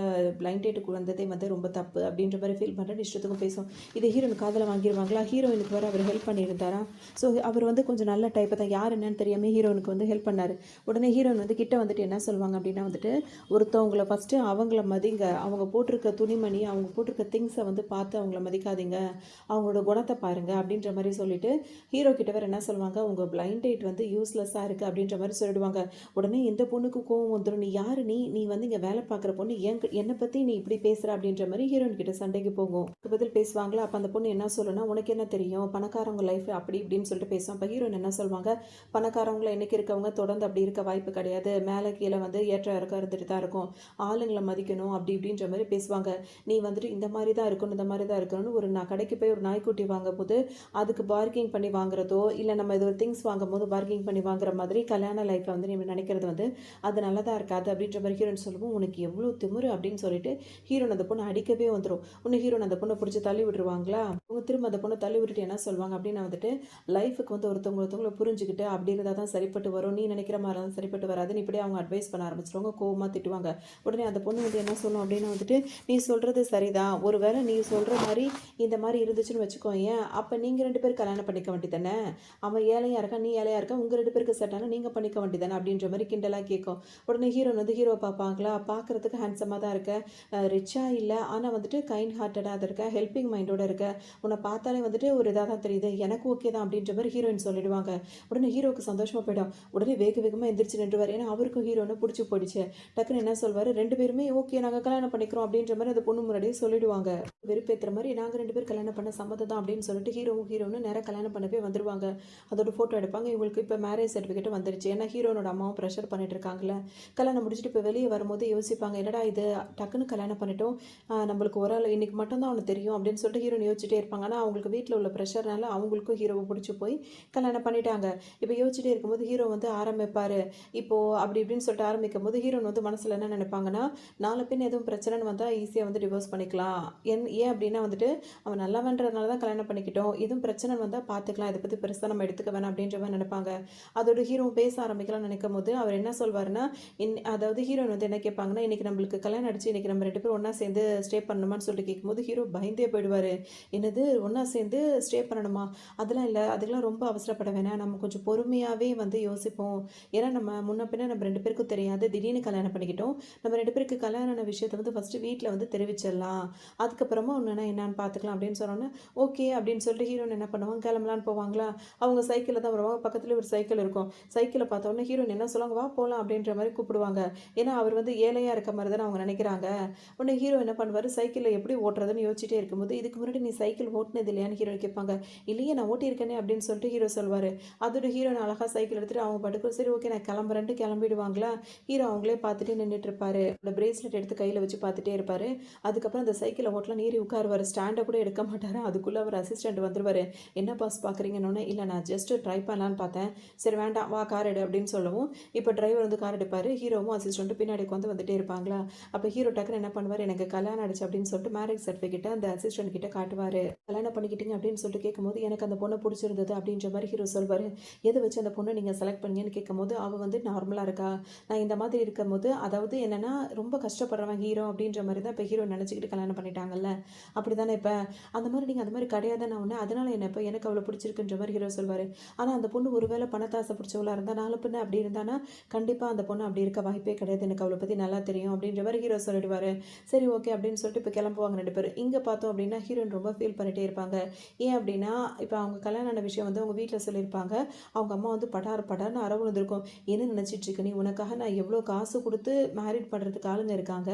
பிளைண்ட் டேட்டுக்கு வந்ததே வந்து ரொம்ப தப்பு அப்படின்ற மாதிரி ஃபீல் பண்ணுறேன், இஷ்டத்துக்கும் பேசும். இது ஹீரோயின் காதில் வாங்கிடுவாங்களா. ஹீரோயினுக்கு வேறு அவர் ஹெல்ப் பண்ணியிருந்தாரா. ஸோ அவர் வந்து கொஞ்சம் நல்ல டைப்பை தான், யார் என்னன்னு தெரியாமல் ஹீரோனுக்கு வந்து ஹெல்ப் பண்ணார். உடனே ஹீரோயின் வந்து கிட்ட வந்துட்டு என்ன சொல்லுவாங்க அப்படின்னா வந்துட்டு, ஒருத்தவங்களை ஃபஸ்ட்டு அவங்கள மதிங்க, அவங்க போட்டிருக்க துணிமணி, அவங்க போட்டிருக்க திங்ஸை வந்து பார்த்து அவங்கள மதிக்காதீங்க, அவங்களோட குணத்தை பாருங்கள் அப்படின்ற மாதிரி சொல்லிட்டு ஹீரோ கிட்ட வேறு என்ன சொல்லுவாங்க, உங்கள் பிளைண்ட் டேட் வந்து யூஸ்லெஸ்ஸாக இருக்குது அப்படின்ற மாதிரி சொல்லிடுவாங்க. உடனே இந்த பொண்ணுக்கு கோவம் வந்துடும், நீ யார், நீ வந்து இங்கே வேலை பார்க்குற பொண்ணு, என்னை பற்றி நீ இப்படி பேசுகிற அப்படின்ற மாதிரி ஹீரோயின் கிட்ட சண்டைக்கு போகும். பதில் பேசுவாங்களா. அப்போ அந்த பொண்ணு என்ன சொல்லணும்னா, உனக்கு என்ன தெரியும், பணக்காரங்க லைஃப் அப்படி இப்படின்னு சொல்லிட்டு பேசுவோம். அப்போ ஹீரோயின் என்ன சொல்லுவாங்க, பேசுவாங்க. பணக்காரவங்கள இன்னைக்கு இருக்கவங்க தொடர்ந்து அப்படி இருக்க வாய்ப்பு கிடையாது. மேலே கீழே வந்து ஏற்ற இறக்கம் இருந்துட்டு தான் இருக்கும். ஆளுங்கள மதிக்கணும் அப்படி இப்படின்ற மாரி பேசுவாங்க. நீ வந்துட்டு இந்த மாரி தான் இருக்கணும், இந்த மாரி தான் இருக்கணும்னு ஒரு கடைக்கு போய் ஒரு நாய்க்குட்டி வாங்கும்போது, அதுக்கு பார்கிங் பண்ணி வாங்குறதோ, இல்ல நம்ம ஏதோ ஒரு திங்ஸ் வாங்கும்போது பார்கிங் பண்ணி வாங்குற மாதிரி கல்யாண லைஃப்ல வந்து நீ நினைக்கிறது வந்து அது நல்லதா இருக்காது அப்படின்ற மாதிரி ஹீரோயின் சொல்லுவோம். உனக்கு எவ்வளோ திமிரு அப்படின்னு சொல்லிட்டு ஹீரோன் அந்த பொண்ணு அடிக்கவே வந்துடும். உன்னை ஹீரோன் அந்த பொண்ணை பிடிச்சி தள்ளி விட்டுருவாங்களா? அவங்க திரும்ப அந்த பொண்ணை தள்ளி விட்டுட்டு என்ன சொல்லுவாங்க அப்படின்னா வந்துட்டு, லைஃபுக்கு வந்து ஒருத்தவங்கள புரிஞ்சுக்கிட்டு அப்படி இருந்தால் தான் சரிப்பட்டு வரும். நீ நினைக்கிற மாதிரி தான் சரிப்பட்டு வராதுன்னு இப்படியே அவங்க அட்வைஸ் பண்ண ஆரம்பிச்சிருவாங்க. கோவமாக திட்டுவாங்க. உடனே அந்த பொண்ணு வந்து என்ன சொல்லும் அப்படின்னா வந்துட்டு, நீ சொல்றது சரிதான். ஒருவேளை நீ சொல்ற மாதிரி இந்த மாதிரி இருந்துச்சுன்னு வச்சுக்கோயேன், அப்போ நீங்க 2 பேரும் கல்யாணம் பண்ணிக்க வேண்டியதானே? அவன் ஏழையா இருக்கான், நீ ஏழையா இருக்க. உங்க 2 பேருக்கு செட் ஆனா நீங்க பண்ணிக்க வேண்டியதானே? அப்படின்ற மாதிரி கிண்டலா கேட்கும். உடனே ஹீரோன் வந்து ஹீரோவ பார்ப்பாங்களா? பார்க்கறதுக்கு ஹேண்ட்ஸமா தான் இருக்க. ரிச்சா இல்ல. ஆனா வந்துட்டு கைண்ட் ஹார்ட்டடா இருக்க. ஹெல்பிங் மைண்டோட இருக்க. உன்னை பார்த்தாலே வந்துட்டு ஒரு இதா தான் தெரியுது. எனக்கு ஓகே தான் அப்படின்ற மாதிரி ஹீரோயின் சொல்லிடுவாங்க. உடனே ஹீரோவுக்கு சந்தோஷமா போயிடும். உடனே வேக வேகமா எந்திரிச்சு நின்றுவாரு. ஏன்னா அவருக்கும் ஹீரோனை பிடிச்சி போயிடுச்சு. டக்குன்னு என்ன சொல்வாரு, 2 பேருமே ஓகே நாங்க கல்யாணம் பண்ணிக்கிறோம் அப்படின்ற மாதிரி அந்த பொண்ணு முன்னாடியே சொல்லிடுவாங்க. வெறுப்பேத்துற மாதிரி நாங்க 2 பேரும் கல்யாணம் பண்ண சம்மதம் தான் அப்படின்னு சொல்லிட்டு ஹீரோவும் ஹீரோனும் நேரா கல்யாணம் பண்ணவே வந்துருவாங்க. அதோட ஃபோட்டோ எடுப்பாங்க. இவங்களுக்கு இப்போ மேரேஜ் சர்டிஃபிகேட் வந்துருச்சு. ஏன்னா ஹீரோனோட அம்மாவும் ப்ரெஷர் பண்ணிட்டு இருக்காங்கல்ல. கல்யாணம் முடிச்சுட்டு இப்போ வெளியே வரும்போது யோசிப்பாங்க, என்னடா இது டக்குன்னு கல்யாணம் பண்ணிட்டோம். நம்மளுக்கு ஒரு ஆள் இன்னைக்கு மட்டும் தான் அவனுக்கு தெரியும் அப்படின்னு சொல்லிட்டு ஹீரோன் யோசிச்சுட்டே இருப்பாங்க. ஆனால் அவங்களுக்கு வீட்டில் உள்ள ப்ரெஷர்னால அவங்களுக்கும் ஹீரோவை பிடிச்சி போய் கல்யாணம் பண்ணிட்டாங்க. இப்போ யோசிச்சுட்டே இருக்கும்போது ஹீரோ வந்து ஆரம்பிப்பாரு. இப்போ அப்படி இப்படின்னு சொல்லிட்டு ஆரம்பிக்கும் போது ஹீரோன் வந்து மனசுல என்ன நினைப்பாங்கன்னா, நாளை பின் எதுவும் பிரச்சனைன்னு வந்தால் ஈஸியாக வந்து டிவோர்ஸ் பண்ணிக்கலாம். ஏன் அப்படின்னா வந்துட்டு அவன் நல்லவன்றதுனால தான் கல்யாணம் பண்ணிக்கிட்டோம். எதுவும் பிரச்சனை வந்தால் பார்த்துக்கலாம். இதை பற்றி பெருசாக நம்ம எடுத்துக்க வேணாம் அப்படின்ற மாதிரி நினைப்பாங்க. அதோட ஹீரோ பேச ஆரம்பிக்கலாம்னு நினைக்கும் போது அவர் என்ன சொல்வாருன்னா, அதாவது ஹீரோயின் வந்து என்ன கேட்பாங்கன்னா, இன்னைக்கு நம்மளுக்கு கல்யாணம் அடிச்சு இன்னைக்கு நம்ம 2 பேரும் ஒன்றா சேர்ந்து ஸ்டே பண்ணணுமான்னு சொல்லிட்டு கேட்கும்போது ஹீரோ பயந்தே போயிடுவார். என்னது ஒன்றா சேர்ந்து ஸ்டே பண்ணணுமா? அதெல்லாம் இல்லை. அதுக்கெல்லாம் ரொம்ப அவசரப்பட வேணாம். நம்ம கொஞ்சம் பொறுமையாகவே வந்து யோசிப்போம். ஏன்னா நம்ம முன்ன பின்ன நம்ம 2 பேருக்கும் தெரியாது. திடீர்னு கல்யாணம் பண்ணிக்கிட்டோம். நம்ம 2 பேருக்கு கல்யாணம் ஆன விஷயத்தை வந்து ஃபஸ்ட்டு வீட்டில் வந்து தெரிவிச்சிடலாம். அதுக்கப்புறமா ஒன்றுனா என்னான்னு பார்த்துக்கலாம் அப்படின்னு சொன்னோன்னே, ஓகே அப்படின்னு சொல்லிட்டு ஹீரோயின் என்ன பண்ணுவாங்க, கிளம்பலான்னு போவாங்களா? அவங்க சைக்கிளில் தான் வருவாங்க. பக்கத்துலேயே ஒரு சைக்கிள் இருக்கும். சைக்கிளை பார்த்தோன்னே ஹீரோயின் என்ன சொல்லுவாங்க, வா போகலாம் அப்படின்ற மாதிரி கூப்பிடுவாங்க. ஏன்னா அவர் வந்து ஏழையாக இருக்க மாதிரி தானே அவங்க நினைக்கிறாங்க. உடனே ஹீரோ என்ன பண்ணுவார், சைக்கிளில் எப்படி ஓட்டுறதுன்னு யோசிச்சுட்டே இருக்கும்போது, இதுக்கு முன்னாடி நீ சைக்கிள் ஓட்டுனது இல்லையான்னு ஹீரோயின் கேட்பாங்க. இல்லையே நான் ஓட்டியிருக்கேனே அப்படின்னு சொல்லிட்டு ஹீரோ சொல்வார். அதோட ஹீரோயின் அழகாக சைக்கிள் எடுத்துகிட்டு அவங்க பாட்டுக்கு சரி ஓகே நான் கிளம்புறேன்ட்டு கிளம்பிடுவாங்களா? ஹீரோ அவங்களே பார்த்துட்டு நின்றுட்டு இருப்பாரு. அந்த பிரேஸ்லெட் எடுத்து கையில் வச்சு பார்த்துட்டே இருப்பாரு. அதுக்கப்புறம் அந்த சைக்கிளை ஓட்டலாம் ஏறி உட்காருவார். ஸ்டாண்டை கூட எடுக்க மாட்டார். அதுக்குள்ளே அவர் அசிஸ்டன்ட் வந்துருவார். என்ன பாஸ் பார்க்குறீங்கன்னு, இல்லை நான் ஜஸ்ட் ட்ரை பண்ணலான்னு பார்த்தேன். சரி வேண்டாம் வா கார் எடு அப்படின்னு சொல்லவும், இப்போ டிரைவர் வந்து கார் எடுப்பார். ஹீரோவும் அசிஸ்டண்ட்டும் பின்னாடி வந்துட்டே இருப்பாங்களா? அப்போ ஹீரோ டக்குன்னு என்ன பண்ணுவார், எனக்கு கல்யாணம் ஆயிடுச்சு அப்படின்னு சொல்லிட்டு மேரேஜ் சர்டிஃபிகேட்டை அந்த அசிஸ்டன்ட் கிட்ட காட்டுவார். கல்யாணம் பண்ணிக்கிட்டீங்க அப்படின்னு சொல்லிட்டு கேட்கும்போது, எனக்கு அந்த பொண்ணை பிடிச்சிருந்தது அப்படின்ற மாதிரி ஹீரோ சொல்வார். எதை வச்சு அந்த பொண்ணை நீங்கள் செலக்ட் பண்ணீங்கன்னு கேட்கும்போது, அவள் வந்து நார்மலாக இருக்கா. நான் இந்த மாதிரி இருக்கும்போது அதாவது என்னென்னா ரொம்ப கஷ்டப்படுறவன் ஹீரோ அப்படின்ற மாதிரி தான் இப்போ ஹீரோ நினச்சிக்கிட்டு கல்யாணம் பண்ணிட்டாங்கல்ல. அப்படி தானே இப்போ அந்த மாதிரி நீங்கள் அந்த மாதிரி கிடையாதுன்னு ஒன்று அதனால் என்ன இப்போ எனக்கு அவ்வளோ பிடிச்சிருக்குன்ற மாதிரி ஹீரோ சொல்வார். ஆனால் அந்த பொண்ணு ஒருவேளை பணத்தாசை பிடிச்சவளாக இருந்தால் நாலு பொண்ணு அப்படி இருந்தானா கண்டிப்பாக அந்த பொண்ணு அப்படி இருக்க வாய்ப்பே கிடையாது. எனக்கு அவளை பற்றி நல்லா தெரியும் அப்படின்ற மாதிரி ஹீரோ சொல்லிடுவார். சரி ஓகே அப்படின்னு சொல்லிட்டு இப்போ கிளம்புவாங்க 2 பேர். இங்கே பார்த்தோம் அப்படின்னா ஹீரோயின் ரொம்ப ஃபீல் பண்ணிகிட்டே இருப்பாங்க. ஏன் அப்படின்னா இப்போ அவங்க கல்யாணம் ஆன விஷயம் வந்து அவங்க வீட்டில் சொல்லியிருப்பாங்க. அவங்க அம்மா வந்து படார்னு அரவு வந்திருக்கும். என்ன நினச்சிட்டு இருக்க நீ, உனக்காக நான் எவ்வளோ காசு கொடுத்து மேரிட் பண்ணுறதுக்கு ஆளுங்க இருக்காங்க.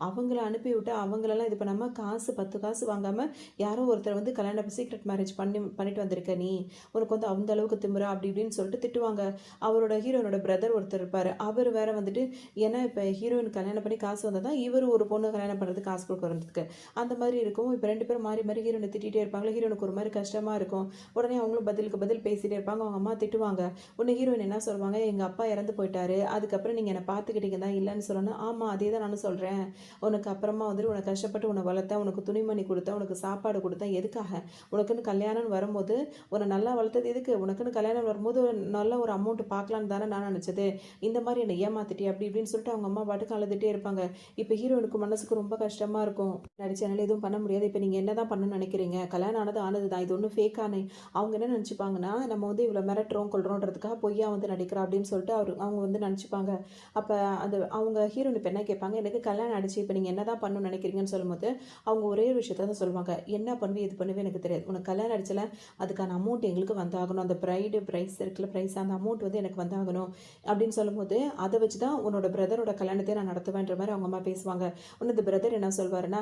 அவங்கள அனுப்பி விட்டு அவங்களெல்லாம் இது பண்ணாமல் காசு 10 காசு வாங்காமல் யாரோ ஒருத்தர் வந்து கல்யாணம் சீக்ரெட் மேரேஜ் பண்ணிட்டு வந்திருக்க நீ, உனக்கு வந்து அந்த அளவுக்கு திமிரா அப்படி இப்படின்னு சொல்லிட்டு திட்டுவாங்க. அவரோட ஹீரோனோட பிரதர் ஒருத்தர் இருப்பார். அவர் வேற வந்துட்டு ஏன்னா இப்போ ஹீரோயின் கல்யாணம் பண்ணி காசு வந்தால் தான் இவர் ஒரு பொண்ணு கல்யாணம் பண்ணுறதுக்கு காசு கொடுக்குறதுக்கு அந்த மாதிரி இருக்கும். இப்போ 2 பேரும் மாறி மாறி ஹீரோனை திட்டிகிட்டே இருப்பாங்களா. ஹீரோனுக்கு ஒரு மாதிரி கஷ்டமாக இருக்கும். உடனே அவங்களும் பதிலுக்கு பதில் பேசிகிட்டே இருப்பாங்க. அவங்க அம்மா திட்டுவாங்க. உடனே ஹீரோயின் என்ன சொல்லுவாங்க, எங்கள் அப்பா இறந்து போயிட்டாரு, அதுக்கப்புறம் நீங்கள் என்னை பார்த்துக்கிட்டீங்க தான் இல்லைன்னு சொல்லணும். ஆமாம் அதே தான் நானும் சொல்கிறேன். உனக்கு அப்புறமா வந்துட்டு உனக்கு கஷ்டப்பட்டு உன்னை வளர்த்தேன், உனக்கு துணிமணி கொடுத்தேன், உனக்கு சாப்பாடு கொடுத்தேன். எதுக்காக? உனக்குன்னு கல்யாணம்னு வரும்போது உன்னை நல்லா வளர்த்தது எதுக்கு? உனக்குன்னு கல்யாணம் வரும்போது நல்ல ஒரு அமௌண்ட் பார்க்கலான்னு தானே நான் நினச்சது. இந்த மாதிரி என்னை ஏமாத்திட்டி அப்படி இப்படின்னு சொல்லிட்டு அவங்க அம்மா பாட்டுக்கு அழுதுகிட்டே இருப்பாங்க. இப்போ ஹீரோனுக்கு மனசுக்கு ரொம்ப கஷ்டமாக இருக்கும். நடிச்சனால எதுவும் பண்ண முடியாது. இப்போ நீங்கள் என்ன தான் பண்ணணும்னு நினைக்கிறீங்க? கல்யாணம் ஆனது தான். இது ஒன்றும் ஃபேக்கானே. அவங்க என்ன நினச்சிப்பாங்கன்னா, நம்ம வந்து இவ்வளோ மிரட்டுறோம் கொள்றோன்றதுக்காக பொய்யா வந்து நடிக்கிறோம் அப்படின்னு சொல்லிட்டு அவங்க வந்து நினச்சிப்பாங்க. அப்போ அந்த அவங்க ஹீரோயின் இப்போ என்ன கேட்பாங்க, எனக்கு கல்யாணம் ஆயிடுச்சு, இப்போ நீங்கள் என்ன தான் பண்ணணும்னு நினைக்கிறீங்கன்னு சொல்லும்போது அவங்க ஒரே ஒரு விஷயத்த தான் சொல்லுவாங்க. என்ன பண்ணுவே இது பண்ணுவே எனக்கு தெரியாது. உனக்கு கல்யாணம் ஆயிடுச்சுல, அதுக்கான அமௌண்ட் எங்களுக்கு வந்தாகணும். அந்த ப்ரைஸ் இருக்குல்ல, ப்ரைஸ் அந்த அமௌண்ட் வந்து எனக்கு வந்தாகணும் அப்படின்னு சொல்லும்போது, அதை வச்சு தான் உன்னோட பிரதரோட கல்யாணத்தை நான் நடத்துவேன்ற மாதிரி அவங்க அம்மா பேசுவாங்க. உன்ன இந்த பிரதர் என்ன சொல்வாருன்னா,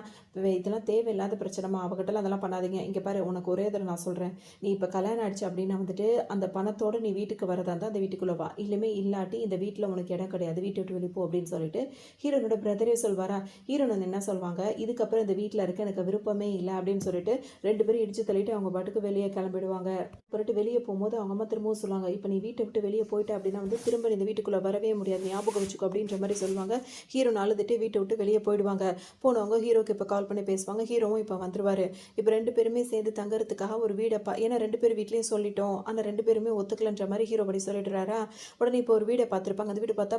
இதெல்லாம் தேவையில்லாத பிரச்சனைமா, அவகிட்டலாம் அதெல்லாம் பண்ணாதீங்க. இங்கே பாரு, உனக்கு ஒரே இதில் நான் சொல்கிறேன், நீ இப்போ கல்யாணம் ஆயிடுச்சு அப்படின்னா வந்துட்டு அந்த பணத்தோட நீ வீட்டுக்கு வரதா இருந்தால் அந்த வீட்டுக்குள்ளே வா, இல்லையுமே இல்லாட்டி இந்த வீட்டில் உனக்கு இடம் கிடையாது, வீட்டை விட்டு வெளியே போ அப்படின்னு சொல்லிட்டு ஹீரோனோட பிரதரே சொல்வாரா. ஹீரோன் வந்து என்ன சொல்வாங்க, இதுக்கப்புறம் இந்த வீட்டில் இருக்க எனக்கு விருப்பமே இல்லை அப்படின்னு சொல்லிட்டு 2 பேரும் இடிச்சு தள்ளிட்டு அவங்க பாட்டுக்கு வெளியே கிளம்பிடுவாங்க. போயிட்டு வெளியே போகும்போது அவங்க அம்மா திரும்பவும் சொல்லுவாங்க, இப்போ நீ வீட்டை விட்டு வெளியே போயிட்ட அப்படின்னா வந்து திரும்ப இந்த வீட்டுக்குள்ளே வரவே முடியாது, ஞாபகம் வச்சுக்கோ அப்படின்ற மாதிரி சொல்லுவாங்க. ஹீரோ அழுதுட்டு வீட்டை விட்டு வெளியே போயிடுவாங்க. போனவங்க ஹீரோக்கு இப்போ கால் பண்ணி பேசுவாங்க. ஹீரோவும் இப்போ வந்துருவாரு. இப்போ 2 பேருமே சேர்ந்து தங்கறதுக்காக ஒரு வீடை ஏன்னா 2 பேர் வீட்லேயும் சொல்லிட்டோம், ஆனால் 2 பேருமே ஒத்துக்கலன்ற மாதிரி ஹீரோ படி சொல்லிடுறாரா. உடனே இப்போ ஒரு வீடை பார்த்துருப்பாங்க. அந்த வீடு பார்த்தா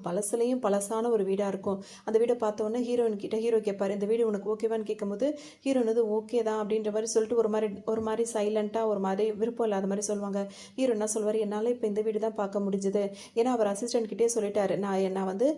பழசுலையும் பழசான ஒரு வீடாக இருக்கும். அந்த வீடை பார்த்தோன்னே ஹீரோ கேட்பாரு, இந்த வீடு உனக்கு ஓகேவான்னு கேட்கும்போது ஹீரோன் வந்து ஓகே தான் அப்படின்ற மாதிரி சொல்லிட்டு ஒரு மாதிரி சைலண்ட்டாக ஒரு மாதிரி விருப்பம் இல்லாத மாதிரி சொல்லுவாங்க. ஹீரோ என்ன சொல்வார், என்னால் இப்போ இந்த வீடு தான் பார்க்க முடிஞ்சுது, ஏன்னா அவர் அசிஸ்டன்ட் கிட்டே சொல்லிட்டாரு, நான் வந்து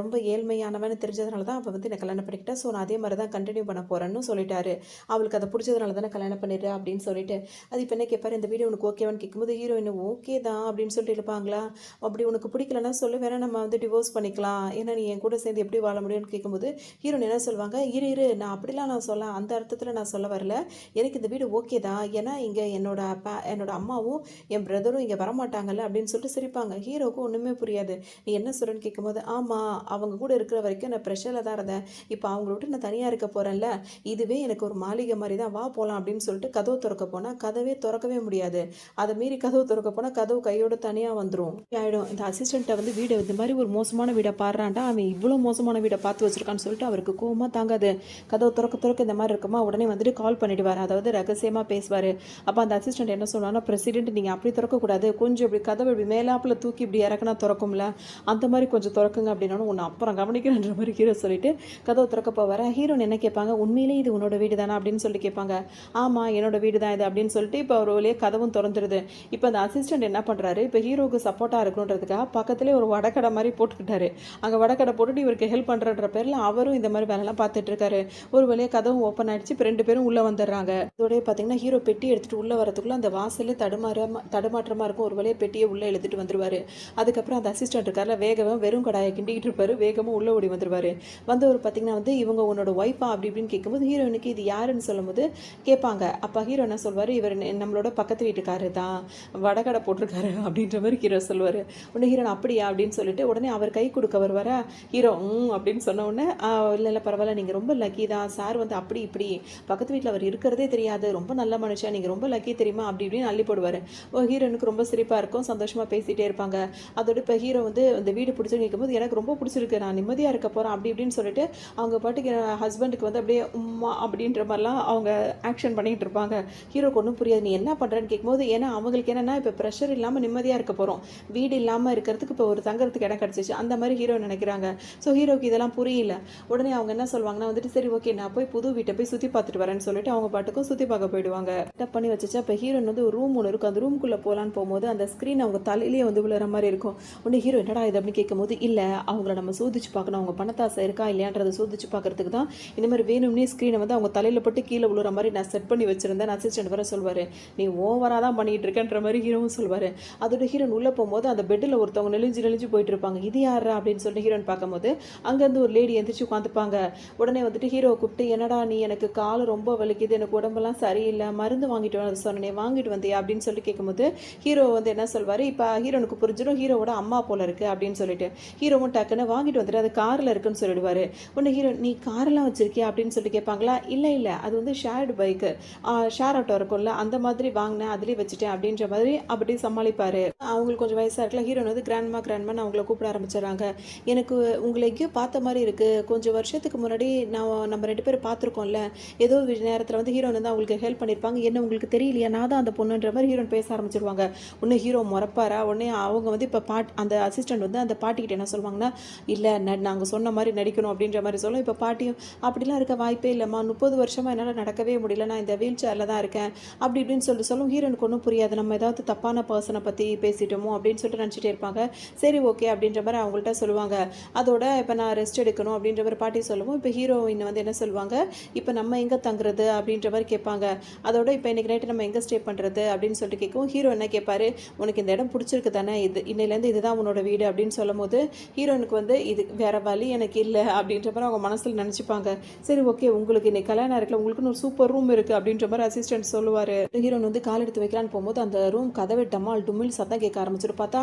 ரொம்ப ஏழ்மையானவன்னு தெரிஞ்சதுனால தான் அவள் வந்து என்னை கல்யாணம் பண்ணிக்கிட்டேன், ஸோ நான் அதே மாதிரி தான் கண்டினியூ பண்ண போகிறேன்னு சொல்லிட்டாரு, அவளுக்கு அதை பிடிச்சதுனால தானே கல்யாணம் பண்ணிடுறேன் அப்படின்னு சொல்லிட்டு. அது இப்போ என்ன கேட்பாரு, இந்த வீடு உனக்கு ஓகேவான்னு கேட்கும்போது ஹீரோயின் ஓகே தான் அப்படின்னு சொல்லிட்டு இருப்பாங்களா. அப்படி உனக்கு பிடிக்கலன்னா சொல்லு, வேணா நம்ம வந்து டிவோர்ஸ் பண்ணிக்கலாம், ஏன்னா நீ என் கூட சேர்ந்து எப்படி வாழ முடியும்னு கேட்கும்போது ஹீரோயின் என்ன சொல்லுவாங்க, இரு நான் அப்படிலாம் நான் சொல்ல அந்த அர்த்தத்தில் நான் சொல்ல வரல, எனக்கு இந்த வீடு ஓகே தான், ஏன்னா இங்கே என்னோட அம்மாவும் என் பிரதரும் இங்கே வரமாட்டாங்கல்ல அப்படின்னு சொல்லிட்டு சிரிப்பாங்க. ஹீரோவுக்கும் ஒன்றுமே புரியாது. நீ என்ன சொல்கிறேன்னு கேட்கும்போது, ஆமாம் அவங்க கூட இருக்கிற வரைக்கும் நான் ப்ரெஷரில் தான் இருந்தேன், இப்போ அவங்கள விட்டு நான் தனியாக இருக்க போகிறேன்ல, இதுவே எனக்கு ஒரு மாளிகை மாதிரி தான், வா போகலாம் அப்படின்னு சொல்லிட்டு கதவு திறக்க போனால் கதவே திறக்கவே முடியாது. அதை மீறி கதவு திறக்க போனால் கதவு கையோட தனியாக வந்துடும் ஆகிடும். இந்த அசிஸ்டண்ட்டை வந்து வீடை இந்த மாதிரி ஒரு மோசமான வீடை பாடுறான்டா, அவன் இவ்வளோ மோசமான வீடை பார்த்து வச்சிருக்கான்னு சொல்லிட்டு அவருக்கு கோவமாக தாங்காது. கதவு திறக்க இந்த மாதிரி இருக்குமா, உடனே வந்துட்டு கால் பண்ணிடுவார், அதாவது ரகசியமாக பேசுவார். அப்போ அந்த அசிஸ்டண்ட் என்ன சொல்லுவாங்கன்னா, பிரசிடென்ட் நீங்கள் அப்படி திறக்கக்கூடாது, கொஞ்சம் இப்படி கதவை இப்படி மேலாப்பில் தூக்கி இப்படி இறக்குனா திறக்கும்ல, அந்த மாதிரி கொஞ்சம் திறக்குங்க அப்படின்னாலும் ஒன்று அப்புறம் கவனிக்கிறேன்ற மாதிரி ஹீரோ சொல்லிட்டு கதவு திறக்க போவார். ஹீரோன் என்ன கேட்பாங்க, உண்மையிலேயே இது உன்னோட வீடு தானே அப்படின்னு சொல்லி கேட்பாங்க. ஆமாம் என்னோட வீடு தான் இது அப்படின்னு சொல்லிட்டு இப்போ ஒரு வழியே கதவும் திறந்துருது. இப்போ அந்த அசிஸ்டண்ட் என்ன பண்ணுறாரு, இப்போ ஹீரோவுக்கு சப்போர்ட்டாக இருக்கணுன்றதுக்காக பக்கத்துலேயே ஒரு வடக்கடை மாதிரி போட்டுக்கிட்டாரு. அங்கே வடக்கடை போட்டுட்டு இவருக்கு ஹெல்ப் பண்ணுறன்ற பேரில் அவரும் இந்த மாதிரி வேலைலாம் பார்த்துட்டு இருக்காரு. ஒரு வழியாக கதவும் ஓப்பன் ஆகிடுச்சு. இப்போ 2 பேரும் உள்ளே வந்துடுறாங்க. இதோடய பார்த்தீங்கன்னா ஹீரோ பெட்டி எடுத்துகிட்டு உள்ளே வரதுக்குள்ளே அந்த வாசலே தடுமாற்றமாக இருக்கும். ஒரு வழியாக பெட்டியை உள்ளே எழுதிட்டு வந்துடுவார். அதுக்கப்புறம் அந்த அசிஸ்டண்ட் இருக்கார்ல, வேகமாக வெறும் கடாயை கிண்டிக்கிட்டு இருப்பார், வேகமாக உள்ளே ஓடி வந்துடுவார். வந்தவர் பார்த்தீங்கன்னா வந்து இவங்க உன்னோட ஒய்ஃபா அப்படி இப்படின்னு கேட்கும்போது ஹீரோயினுக்கு இது யாருன்னு சொல்லும்போது கேட்பாங்க. அப்போ ஹீரோ என்ன சொல்வார், இவர் நம்மளோட பக்கத்து வீட்டுக்காரரு தான், வடகடை போட்டிருக்காரு அப்படின்ற மாதிரி ஹீரோ சொல்லுவார். உடனே ஹீரோன் அப்படியா அப்படின்னு சொல்லிட்டு உடனே அவர் கை கொடுக்க வருவார். ஹீரோ அப்படின்னு சொன்ன உடனே இல்லை பரவாயில்ல, நீங்கள் ரொம்ப லக்கி தான், சார் வந்து அப்படி இப்படி பக்கத்து வீட்டில் அவர் இருக்கிறதே தெரியாது, ரொம்ப நல்ல மனுஷன், நீங்கள் ரொம்ப லக்கி தெரியுமா அப்படி இப்படின்னு அள்ளி போடுவார். ஹீரோனுக்கு ரொம்ப சிரிப்பாக இருக்கும், சந்தோஷமாக பேசிகிட்டே இருப்பாங்க. அதோட இப்போ ஹீரோ வந்து இந்த வீடு பிடிச்சி கேட்கும்போது எனக்கு ரொம்ப பிடிச்சிருக்கு, நான் நிம்மதியாக இருக்க போகிறேன் அப்படி இப்படின்னு சொல்லிட்டு அவங்க பாட்டுக்கு ஹஸ்பண்டுக்கு வந்து அப்படியே உம்மா அப்படின்ற மாதிரிலாம் அவங்க ஆக்ஷன் பண்ணிக்கிட்டு இருப்பாங்க. ஹீரோக்கு ஒன்றும் புரியாது, நீ என்ன பண்ணுறேன்னு கேட்கும்போது, ஏன்னா அவங்களுக்கு என்னென்னா இப்போ ப்ரெஷர் இல்லாமல் நிம்மதியாக இருக்க போகிறோம், வீடு இல்லாமல் இருக்கிறதுக்கு இப்போ ஒரு தங்கறதுக்கு இடம் கிடச்சிச்சு அந்த மாதிரி ஹீரோ நினைக்கிறாங்க. ஸோ ஹீரோக்கு இதெல்லாம் புரியல. உடனே அவங்க என்ன சொல்லுவாங்கன்னா வந்துட்டு, சரி ஓகே நான் போய் புது வீட்டை போய் சுற்றி பார்த்துட்டு வரேன்னு சொல்லிட்டு அவங்க பாட்டுக்கும் சுற்றி பார்க்க போயிடுவாங்க. டப் பண்ணி வச்சுச்சா இப்போ ஹீரோன் வந்து ஒரு ரூம் ஒன்று இருக்கும், அந்த ரூம்குள்ளே போகலான்னு போகும்போது அந்த ஸ்க்ரீன் அவங்க தலையிலேயே வந்து விழுற மாதிரி இருக்கும். உடனே ஹீரோ என்னடா இது அப்படின்னு கேட்கும்போது, இல்லை அவங்கள நம்ம சோதிச்சு பார்க்கணும், அவங்க பணத்தாசை இருக்கா இல்லையான்றதை சோதிச்சு பார்க்கறதுக்கு தான் இந்த மாதிரி வேணும்னே ஸ்க்ரீனை வந்து அவங்க தலையில் போட்டு கீழே விழுற மாதிரி நான் செட் பண்ணி வச்சிருந்தேன். அசிஸ்டன்ட் வர சொல்வார், நீ ஓவராக தான் பண்ணிகிட்டு இருக்கேன்ற மாதிரி ஹீரோவும் சொல்வார். அதோட ஹீரோன் உள்ளே போகும்போது அந்த பெட்டில் ஒருத்தவங்க நெளிஞ்சு போயிட்டு இருப்பாங்க. இது யாரா அப்படின்னு சொல்லிட்டு ஹீரோன் பார்க்கும்போது அங்கேருந்து ஒரு லேடி எந்திரிச்சு உட்காந்துப்பாங்க. உடனே வந்துட்டு ஹீரோவை கூப்பிட்டு, என்னடா நீ எனக்கு கால் ரொம்ப வலிக்குது, எனக்கு உடம்பெல்லாம் சரியில்லை, மருந்து வாங்கிட்டு வந்து சொன்னேன், வாங்கிட்டு வந்தியா அப்படின்னு சொல்லி கேட்கும்போது ஹீரோ வந்து என்ன சொல்வார், இப்போ ஹீரோனுக்கு புரிஞ்சிடும் ஹீரோவோட அம்மா போல இருக்குது அப்படின்னு சொல்லிட்டு ஹீரோவும் டக்குன்னு வாங்கிட்டு வந்துட்டு அது காரில் இருக்குன்னு சொல்லிடுவார். உடனே ஹீரோ, நீ காரெல்லாம் வச்சிருக்கியா அப்படின்னு சொல்லி கேட்பாங்களா. இல்லை அது வந்து ஷேர்டு பைக்கு, ஷேர் ஆட்டோ இருக்கும்ல அந்த மாதிரி வாங்கினேன், அதுலேயே வச்சுட்டேன் அப்படின்ற மாதிரி அப்படி சமாளிப்பார். அவங்களுக்கு கொஞ்சம் வயசாக இருக்கல. ஹீரோன் வந்து கிராண்ட்மான்னு அவங்கள கூப்பிட ஆரம்பிச்சிடறாங்க. எனக்கு உங்களை எங்கேயோ பார்த்த மாதிரி இருக்குது, கொஞ்சம் வருஷத்துக்கு முன்னாடி நம்ம 2 பேரும் பார்த்துருக்கோம்ல, ஏதோ ஒரு நேரத்தில் வந்து ஹீரோன் வந்து அவங்களுக்கு ஹெல்ப் பண்ணியிருப்பாங்க, என்ன உங்களுக்கு தெரியலையா, நான் தான் அந்த பொண்ணுன்ற மாதிரி ஹீரோன் பேச ஆரம்பிச்சிருவாங்க. உடனே ஹீரோ முறப்பாரா. உடனே அவங்க வந்து இப்போ அந்த அசிஸ்டண்ட் வந்து அந்த பாட்டிக்கிட்ட என்ன சொல்லுவாங்கன்னா, இல்லை நாங்கள் சொன்ன மாதிரி நடிக்கணும் அப்படின்ற மாதிரி சொல்லும். இப்போ பாட்டியும் அப்படிலாம் இருக்க வாய்ப்பே இல்லைம்மா, 30 வருஷமாக என்னால் நடக்கவே முடியல, நான் இந்த வீல் சேரில் தான் இருக்கேன் அப்படி இப்படின்னு சொல்லும். ஹீரோனுக்கு ஒன்றும் புரியாது, நம்ம ஏதாவது தப்பான பர்சனை பற்றி பேசிட்டோமோ அப்படின்னு சொல்லிட்டு நினச்சிட்டே இருப்பாங்க. சரி ஓகே அப்படின்ற மாதிரி அவங்கள்ட்ட சொல்லுவாங்க. அதோட இப்போ நான் ரெஸ்ட் எடுக்கணும் அப்படின்ற மாதிரி பாட்டி சொல்லுவோம். இப்போ ஹீரோயின் வந்து என்ன சொல்லுவாங்க, இப்போ நம்ம எங்கே தங்குறது அப்படின்ற மாதிரி கேட்பாங்க. அதோட இப்போ இன்றைக்கி நைட்டு நம்ம எங்கே ஸ்டே பண்ணுறது அப்படின்னு சொல்லிட்டு கேட்கும். ஹீரோ என்ன கேட்பாரு, உனக்கு இந்த இடம் பிடிச்சிருக்கு தானே, இது இன்னையிலேருந்து இதுதான் உன்னோட வீடு அப்படின்னு சொல்லும் போது ஹீரோனுக்கு வந்து இது வேறு வழி எனக்கு இல்லை அப்படின்ற மாதிரி அவங்க மனசில் நினச்சிப்பாங்க. சரி ஓகே உங்களுக்கு இன்னைக்கு கல்யாணம் இருக்குல்ல, உங்களுக்குன்னு ஒரு சூப்பர் ரூம் இருக்குது அப்படின்ற மாதிரி அசிஸ்டன்ட் சொல்லுவார். ஹீரோன் வந்து கால் எடுத்து வைக்கலான்னு போகும்போது அந்த ரூம் கதவை டமால் டுமில் சத்தம் கேட்க ஆரம்பிச்சிடும். பார்த்தா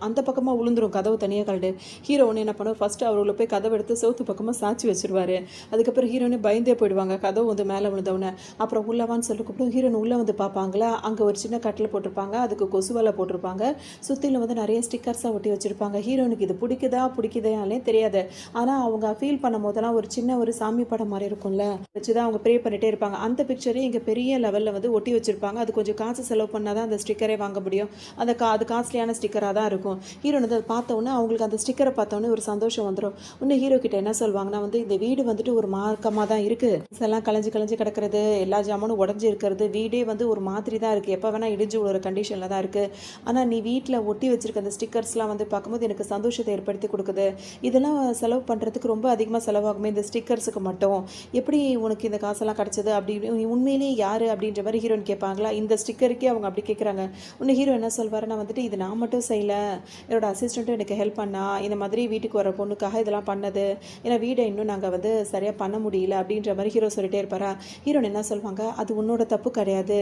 அந்த பக்கமாக விழுந்துரும் கதவு தனியாக கலடு. ஹீரோ ஒன்று என்ன பண்ணுவார், ஃபஸ்ட்டு அவர்களை போய் கதவை எடுத்து செவுத்து பக்கமாக சாய்ச்சி வச்சிருவாரு. அதுக்கப்புறம் ஹீரோனே பயந்தே போயிடுவாங்க கதவு வந்து மேலே விழுந்தவொடனே. அப்புறம் உள்ளவான்னு சொல்லி கூப்பிட்டு ஹீரோன் உள்ளே வந்து பார்ப்பாங்களா, அங்கே ஒரு சின்ன கட்டில் போட்டிருப்பாங்க, அதுக்கு கொசு வலை போட்டிருப்பாங்க, சுற்றிலும் வந்து நிறைய ஸ்டிக்கர்ஸாக ஒட்டி வச்சுருப்பாங்க. ஹீரோனுக்கு இது பிடிக்குதாலே தெரியாது. ஆனால் அவங்க ஃபீல் பண்ணும் போதெல்லாம் ஒரு சின்ன ஒரு சாமி படம் மாதிரி இருக்கும்ல, வச்சு தான் அவங்க ப்ரே பண்ணிகிட்டே இருப்பாங்க. அந்த பிக்சரே இங்கே பெரிய லெவலில் வந்து ஒட்டி வச்சுருப்பாங்க. அது கொஞ்சம் காசு செலவு பண்ணால் தான் அந்த ஸ்டிக்கரே வாங்க முடியும். அது காஸ்ட்லியான ஸ்டிக்கராக தான் இருக்கும். ஹீரோன் வந்து அதை பார்த்தோன்னே அவங்களுக்கு அந்த ஸ்டிக்கரை பார்த்தோன்னே ஒரு சந்தோஷம் வந்துடும். இன்னும் ஹீரோ கிட்ட என்ன சொல்லுவாங்கன்னா வந்து இந்த வீடு வந்துட்டு ஒரு மார்க்கமாக தான் இருக்குது, எல்லாம் கலைஞ்சு கிடக்கிறது, எல்லா ஜாமானும் உடஞ்சி இருக்கிறது, வீடே வந்து ஒரு மாதிரி தான் இருக்குது, எப்போ வேணால் இடிஞ்சு ஒரு கண்டிஷனில் தான் இருக்குது. ஆனால் நீ வீட்டில் ஒட்டி வச்சுருக்க அந்த ஸ்டிக்கர்ஸ்லாம் வந்து பார்க்கும்போது எனக்கு சந்தோஷத்தை ஏற்படுத்தி கொடுக்குது. இதெல்லாம் செலவு பண்ணுறதுக்கு ரொம்ப அதிகமாக செலவாகுமே இந்த ஸ்டிக்கர்ஸுக்கு மட்டும், எப்படி உனக்கு இந்த காசெல்லாம் கிடச்சிது அப்படின்னு உண்மையிலேயே யார் அப்படின்ற மாதிரி ஹீரோயின் கேட்பாங்களா. இந்த ஸ்டிக்கருக்கே அவங்க அப்படி கேட்குறாங்க. இன்னும் ஹீரோ என்ன சொல்வாருன்னா வந்துட்டு இது நான் மட்டும் செய்யலை, என்னோட அசிஸ்டண்ட்டும் எனக்கு ஹெல்ப் பண்ணா, இந்த மாதிரி வீட்டுக்கு வர பொண்ணுக்காக இதெல்லாம் பண்ணது, ஏன்னா வீடை இன்னும் நாங்கள் வந்து சரியாக பண்ண முடியல அப்படின்ற மாதிரி ஹீரோ சொல்லிட்டே இருப்பாரா. ஹீரோன் என்ன சொல்லுவாங்க, அது உன்னோட தப்பு கிடையாது,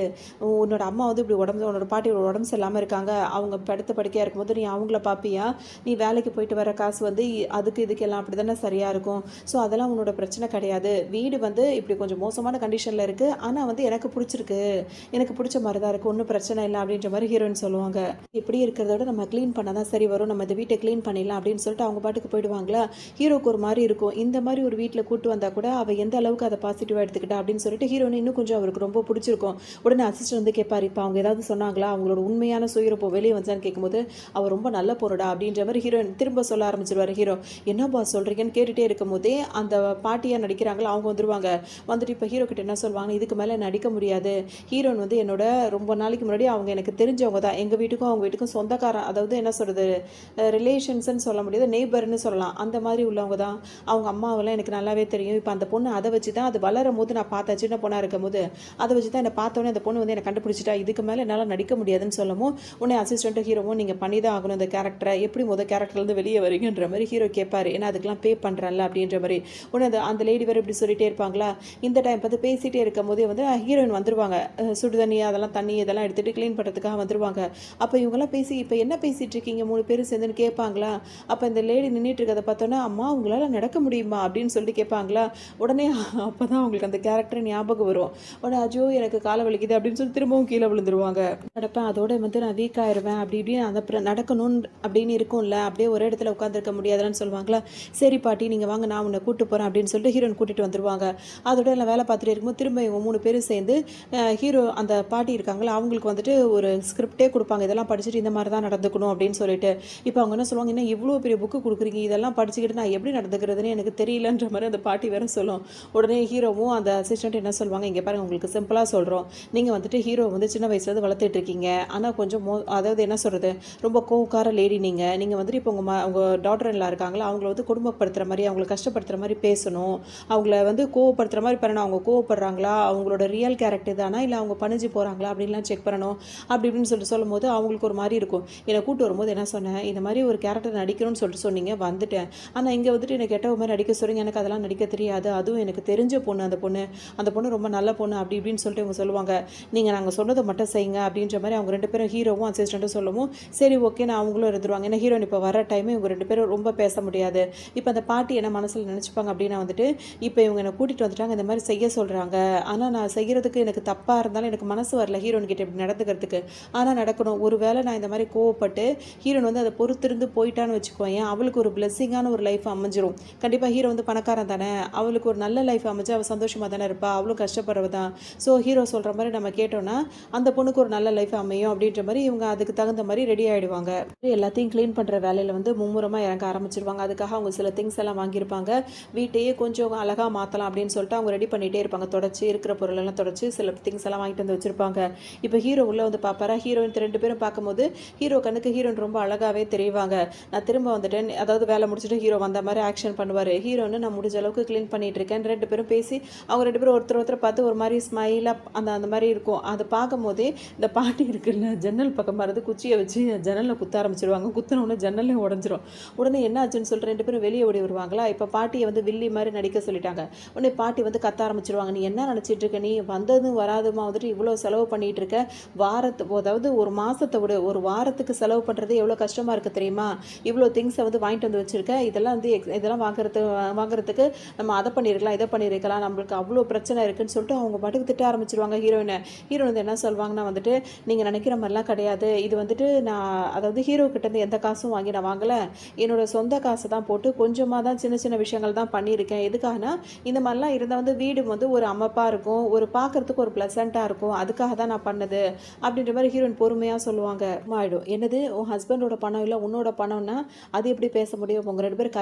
உன்னோட அம்மா வந்து இப்படி உன்னோட பாட்டியோட உடம்பு சரியில்லாமல் இருக்காங்க, அவங்க படுத்த படுக்கையாக இருக்கும்போது நீ அவங்கள பார்ப்பியா, நீ வேலைக்கு போயிட்டு வர காசு வந்து அதுக்கு இதுக்கெல்லாம் அப்படி தானே சரியாக இருக்கும், ஸோ அதெல்லாம் உன்னோட பிரச்சனை கிடையாது, வீடு வந்து இப்படி கொஞ்சம் மோசமான கண்டிஷனில் இருக்குது, ஆனால் வந்து எனக்கு பிடிச்சிருக்கு, எனக்கு பிடிச்ச மாதிரி தான் இருக்குது, ஒன்றும் பிரச்சனை இல்லை அப்படின்ற மாதிரி ஹீரோயின் சொல்லுவாங்க. இப்படி இருக்கிறத விட நம்ம க்ளீன் பண்ணால் தான் சரி வரும், நம்ம இந்த வீட்டை க்ளீன் பண்ணிடலாம் அப்படின்னு சொல்லிட்டு அவங்க பாட்டுக்கு போயிடுவாங்களா. ஹீரோக்கு ஒரு மாதிரி இருக்கும், இந்த மாதிரி ஒரு வீட்டில் கூட்டு வந்தால் கூட அவள் எந்த அளவுக்கு அதை பாசிட்டிவாக எடுத்துக்கிட்டா அப்படின்னு சொல்லிட்டு ஹீரோயின் இன்னும் கொஞ்சம் அவருக்கு ரொம்ப பிடிச்சிருக்கும். உடனே அசிஸ்டன்ட் வந்து கேட்பார், இப்போ அவங்க ஏதாவது சொன்னாங்களா, அவங்களோட உண்மையான சுயரூபம் வெளியே வந்தான்னு கேட்கும்போது அவர் ரொம்ப நல்ல பொருடா அப்படின்ற மாதிரி ஹீரோயின் திரும்ப சொல்ல ஆரம்பிச்சிருவார். ஹீரோ என்னப்பா சொல்கிறீங்கன்னு கேட்டுகிட்டே இருக்கும் போதே அந்த பாட்டியாக நடிக்கிறாங்களா அவங்க வந்துடுவாங்க. வந்துட்டு இப்போ ஹீரோ கிட்ட என்ன சொல்லுவாங்க, இதுக்கு மேலே நடிக்க முடியாது, ஹீரோயின் வந்து என்னோட ரொம்ப நாளைக்கு முன்னாடி அவங்க எனக்கு தெரிஞ்சவங்க தான், எங்கள் வீட்டுக்கும் அவங்க வீட்டுக்கும் சொந்தக்காரன், அதாவது என்ன சொல்கிறது ரிலேஷன்ஸ்ன்னு சொல்ல முடியாது, நெய்பர்னு சொல்லலாம், அந்த மாதிரி உள்ளவங்க தான், அவங்க அம்மாவெல்லாம் எனக்கு நல்லாவே தெரியும். இப்போ அந்த பொண்ணு அதை வச்சு தான், அது வளரும் போது நான் பார்த்தேன், சின்ன பொண்ணாக இருக்கும் போது அதை வச்சு தான் என்னை பார்த்தோன்னே அந்த பொண்ணு வந்து என்னை கண்டுபிடிச்சிட்டா, இதுக்கு மேலே என்னால் நடிக்க முடியாதுன்னு சொல்லவும் உடனே அசிஸ்டண்ட்டும் ஹீரோவும் நீங்கள் பண்ணி தான் ஆகணும் இந்த கேரக்டரை, எப்படி கேரக்டர்லேருந்து வெளியே வரீங்கன்ற மாதிரி ஹீரோ கேட்பார். ஏன்னா அதுக்கெல்லாம் பே பண்ணுறேன்ல அப்படின்ற மாதிரி. உடனே அந்த லேடி வேறு இப்படி சொல்லிட்டே இருப்பாங்களா. இந்த டைம் பார்த்து பேசிகிட்டே இருக்கும் போதே வந்து ஹீரோயின் வந்துருவாங்க, சுடுதண்ணி அதெல்லாம் தண்ணி இதெல்லாம் எடுத்துகிட்டு க்ளீன் பண்ணுறதுக்காக வந்துருவாங்க. அப்போ இவங்கெல்லாம் பேசி இப்போ என்ன பேசிகிட்டு இருக்கீங்க 3 பேரும் சேர்ந்துன்னு கேட்பாங்களா. அப்போ இந்த லேடி நின்றுட்டு இருக்கிறத பார்த்தோன்னா அம்மா உங்களால் நடக்க முடியுமா அப்படின்னு சொல்லிட்டு கேட்பாங்களா. உடனே அப்போ தான் அவங்களுக்கு அந்த கேரக்டர் ஞாபகம் வரும். உடனே அஜோ எனக்கு காலை வலிக்குது அப்படின்னு சொல்லி திரும்பவும் கீழே விழுந்துருவாங்க. நடப்பேன் அதோட வந்து நான் வீக் ஆயிடுவேன் அப்படி இப்படின்னு அந்த நடக்கணும் அப்படின்னு இருக்கும்ல, அப்படியே ஒரே இடத்துல உட்காந்துருக்க முடியாதுன்னு சொல்லுவாங்களா. சரி பாட்டி நீங்கள் வாங்க நான் உன்னை கூப்பிட்டு போகிறேன் அப்படின்னு சொல்லிட்டு ஹீரோயின் கூட்டிகிட்டு வந்துருவாங்க. அதோட எல்லாம் வேலை பார்த்துட்டு இருக்கும்போது திரும்ப இவங்க 3 பேரும் சேர்ந்து ஹீரோ அந்த பாட்டி இருக்காங்களா அவங்களுக்கு வந்துட்டு ஒரு ஸ்கிரிப்டே கொடுப்பாங்க, இதெல்லாம் படிச்சுட்டு இந்த மாதிரி தான் நடந்துக்கணும் அப்படின்னு சொல்லிட்டு. இப்போ அவங்க என்ன சொல்லுவாங்க, இன்னும் இவ்வளோ பெரிய புக்கு கொடுக்குறீங்க, இதெல்லாம் படிச்சுக்கிட்டு நான் எப்படி நடந்துக்கிறதுன்னு எனக்கு தெரியலன்ற மாதிரி அந்த பாட்டி வேற சொல்லும். உடனே ஹீரோவும் அந்த அசிஸ்டன்ட் என்ன சொல்லுவாங்க, இங்கே பாருங்க உங்களுக்கு சிம்பிளாக சொல்கிறோம், நீங்கள் வந்துட்டு ஹீரோ வந்து சின்ன வயசுலேருந்து வளர்த்துட்டு இருக்கீங்க, ஆனால் கொஞ்சம் அதாவது என்ன சொல்கிறது ரொம்ப கோவக்கார லேடி, நீங்கள் வந்துட்டு இப்போ உங்கள் டாட்டர் எல்லாம் இருக்காங்களா அவங்கள வந்து குடும்பப்படுத்துகிற மாதிரி அவங்கள கஷ்டப்படுத்துகிற மாதிரி பேசணும், அவங்கள வந்து கோவப்படுத்துகிற மாதிரி பண்ணணும், அவங்க கோவப்படுறாங்களா அவங்களோட ரியல் கேரக்டர் தானா இல்லை அவங்க பணிஞ்சு போகிறாங்களா அப்படின்லாம் செக் பண்ணணும் அப்படி இப்படின்னு சொல்லிட்டு சொல்லும் போது அவங்களுக்கு ஒரு மாதிரி இருக்கும். என்னை கூப்பிட்டு வரும்போது என்ன சொன்னேன், இந்த மாதிரி ஒரு கேரக்டர் நடிக்கணும்னு சொல்லிட்டு சொன்னீங்க வந்துட்டேன், ஆனால் இங்கே வந்துட்டு எனக்கு கெட்ட மாதிரி நடிக்க சொல்கிறீங்க, எனக்கு அதெல்லாம் நடிக்க தெரியாது, அதுவும் எனக்கு தெரிஞ்ச பொண்ணு, அந்த பொண்ணு ரொம்ப நல்ல பொண்ணு அப்படி இப்படின்னு சொல்லிட்டு இவங்க சொல்லுவாங்க. நாங்கள் சொன்னதை மட்டும் செய்யுங்க அப்படின்ற மாதிரி அவங்க 2 பேரும் ஹீரோவும் அசிஸ்டண்ட்டும் சொல்லவும் சரி ஓகே நான் அவங்களும் இருந்துருவாங்க. ஏன்னா ஹீரோயின் இப்போ வர டைம் இவங்க 2 பேரும் ரொம்ப பேச முடியாது. இப்போ அந்த பாட்டி என்ன மனசில் நினச்சிப்பாங்க அப்படின்னா வந்துட்டு இப்போ இவங்க என்னை கூட்டிகிட்டு வந்துட்டாங்க, இந்த மாதிரி செய்ய சொல்கிறாங்க, ஆனால் நான் செய்கிறதுக்கு எனக்கு தப்பாக இருந்தாலும் எனக்கு மனசு வரல ஹீரோயின் கிட்ட இப்படி நடந்துக்கிறதுக்கு, ஆனால் நடக்கணும், ஒரு வேளை நான் இந்த மாதிரி கோவப்பட்டு ஹீரோயின் வந்து அதை பொறுத்திருந்து போயிட்டான்னு வச்சுக்கோயேன், அவளுக்கு ஒரு பிளெஸ்ஸிங்கான ஒரு லைஃப் அமைஞ்சிரும். கண்டிப்பாக ஹீரோ வந்து பணக்காரன் தானே, அவளுக்கு ஒரு நல்ல லைஃப் அமைஞ்சு அவள் சந்தோஷமாக தானே இருப்பா, அவளும் கஷ்டப்படுறவ தான். ஸோ ஹீரோ சொல்கிற மாதிரி நம்ம கேட்டோன்னா அந்த பொண்ணுக்கு ஒரு நல்ல லைஃப் அமையும் அப்படின்ற மாதிரி இவங்க அதுக்கு தகுந்த மாதிரி ரெடி ஆகிடுவாங்க. எல்லாத்தையும் க்ளீன் பண்ணுற வேலையில் வந்து மும்முரமாக இறங்க ஆரம்பிச்சிருவாங்க. அதுக்காக அவங்க சில திங்ஸ் எல்லாம் வாங்கியிருப்பாங்க, வீட்டையே கொஞ்சம் அழகாக மாற்றலாம் அப்படின்னு சொல்லிட்டு அவங்க ரெடி பண்ணிகிட்டே இருப்பாங்க, தொடச்சி இருக்கிற பொருளெல்லாம் தொடச்சி சில திங்ஸ் எல்லாம் வாங்கிட்டு வந்து வச்சுருப்பாங்க. இப்போ ஹீரோ உள்ளே வந்து பார்ப்பாரா, ஹீரோயின் 2 பேரும் பார்க்கும்போது ஹீரோ கண்ணுக்கு ஹீரோயின் ரொம்ப அழகாகவே தெரிவாங்க. நான் திரும்ப வந்துட்டேன், அதாவது வேலை முடிச்சுட்டு ஹீரோ வந்த மாதிரி ஆக்ஷன் பண்ணுவார். ஹீரோன்னு நான் முடிஞ்ச அளவுக்கு க்ளீன் பண்ணிட்டு இருக்கேன். 2 பேரும் பேசி அவங்க 2 பேரும் ஒருத்தர் பார்த்து ஒரு மாதிரி ஸ்மைலாக அந்த மாதிரி இருக்கும். அதை பார்க்கும் போதே இந்த பாட்டி இருக்குல்ல ஜன்னல் பக்கமாக இருந்து குச்சியை வச்சு ஜன்னலில் குத்த ஆரம்பிச்சிருவாங்க. குத்தினோடனே ஜன்னலே உடஞ்சிரும். உடனே என்ன ஆச்சுன்னு சொல்லிட்டு 2 பேரும் வெளியே ஓடி வருவாங்களா. இப்போ பாட்டியை வந்து வில்லி மாதிரி நடிக்க சொல்லிட்டாங்க. உடனே பாட்டி வந்து கத்த ஆரம்பிச்சிருவாங்க, நீ என்ன நினச்சிட்டு இருக்க, நீ வந்ததும் வராதுமா வந்துட்டு இவ்வளோ செலவு பண்ணிகிட்டு இருக்க, அதாவது ஒரு மாதத்தை விட ஒரு வாரத்துக்கு செலவு பண்ணுறது எவ்வளோ கஷ்டமாக இருக்குது தெரியுமா? இவ்வளோ திங்ஸை வந்து வாங்கிட்டு வந்து வச்சுருக்கேன், இதெல்லாம் வந்து இதெல்லாம் வாங்குறதுக்கு நம்ம அதை பண்ணியிருக்கலாம், இதை பண்ணியிருக்கலாம், நம்மளுக்கு அவ்வளோ பிரச்சனை இருக்குன்னு சொல்லிட்டு அவங்க பாட்டுக்கு திட்ட ஆரம்பிச்சிருவாங்க ஹீரோயினை. ஹீரோயின் வந்து என்ன சொல்வாங்கன்னா வந்துட்டு, நீங்கள் நினைக்கிற மாதிரிலாம் கிடையாது, இது வந்துட்டு நான் அதாவது ஹீரோ கிட்டேருந்து எந்த காசும் வாங்கி நான் வாங்கலை, என்னோட சொந்த காசை தான் போட்டு கொஞ்சமாக தான் சின்ன சின்ன விஷயங்கள் தான் பண்ணியிருக்கேன். எதுக்காகனா இந்த மாதிரிலாம் இருந்தால் வந்து வீடு வந்து ஒரு அமைப்பாக இருக்கும், ஒரு பார்க்குறதுக்கு ஒரு ப்ளசண்ட்டாக இருக்கும், அதுக்காக தான் நான் பண்ணது அப்படின்ற மாதிரி ஹீரோயின் பொறுமையாக சொல்லுவாங்க. ஆயிடும், என்னது உன் ஹஸ்பண்டோட பணம் இல்லை உன்னோட பணம்னா அது எப்படி பேச முடியும்? உங்கள் 2 பேரும்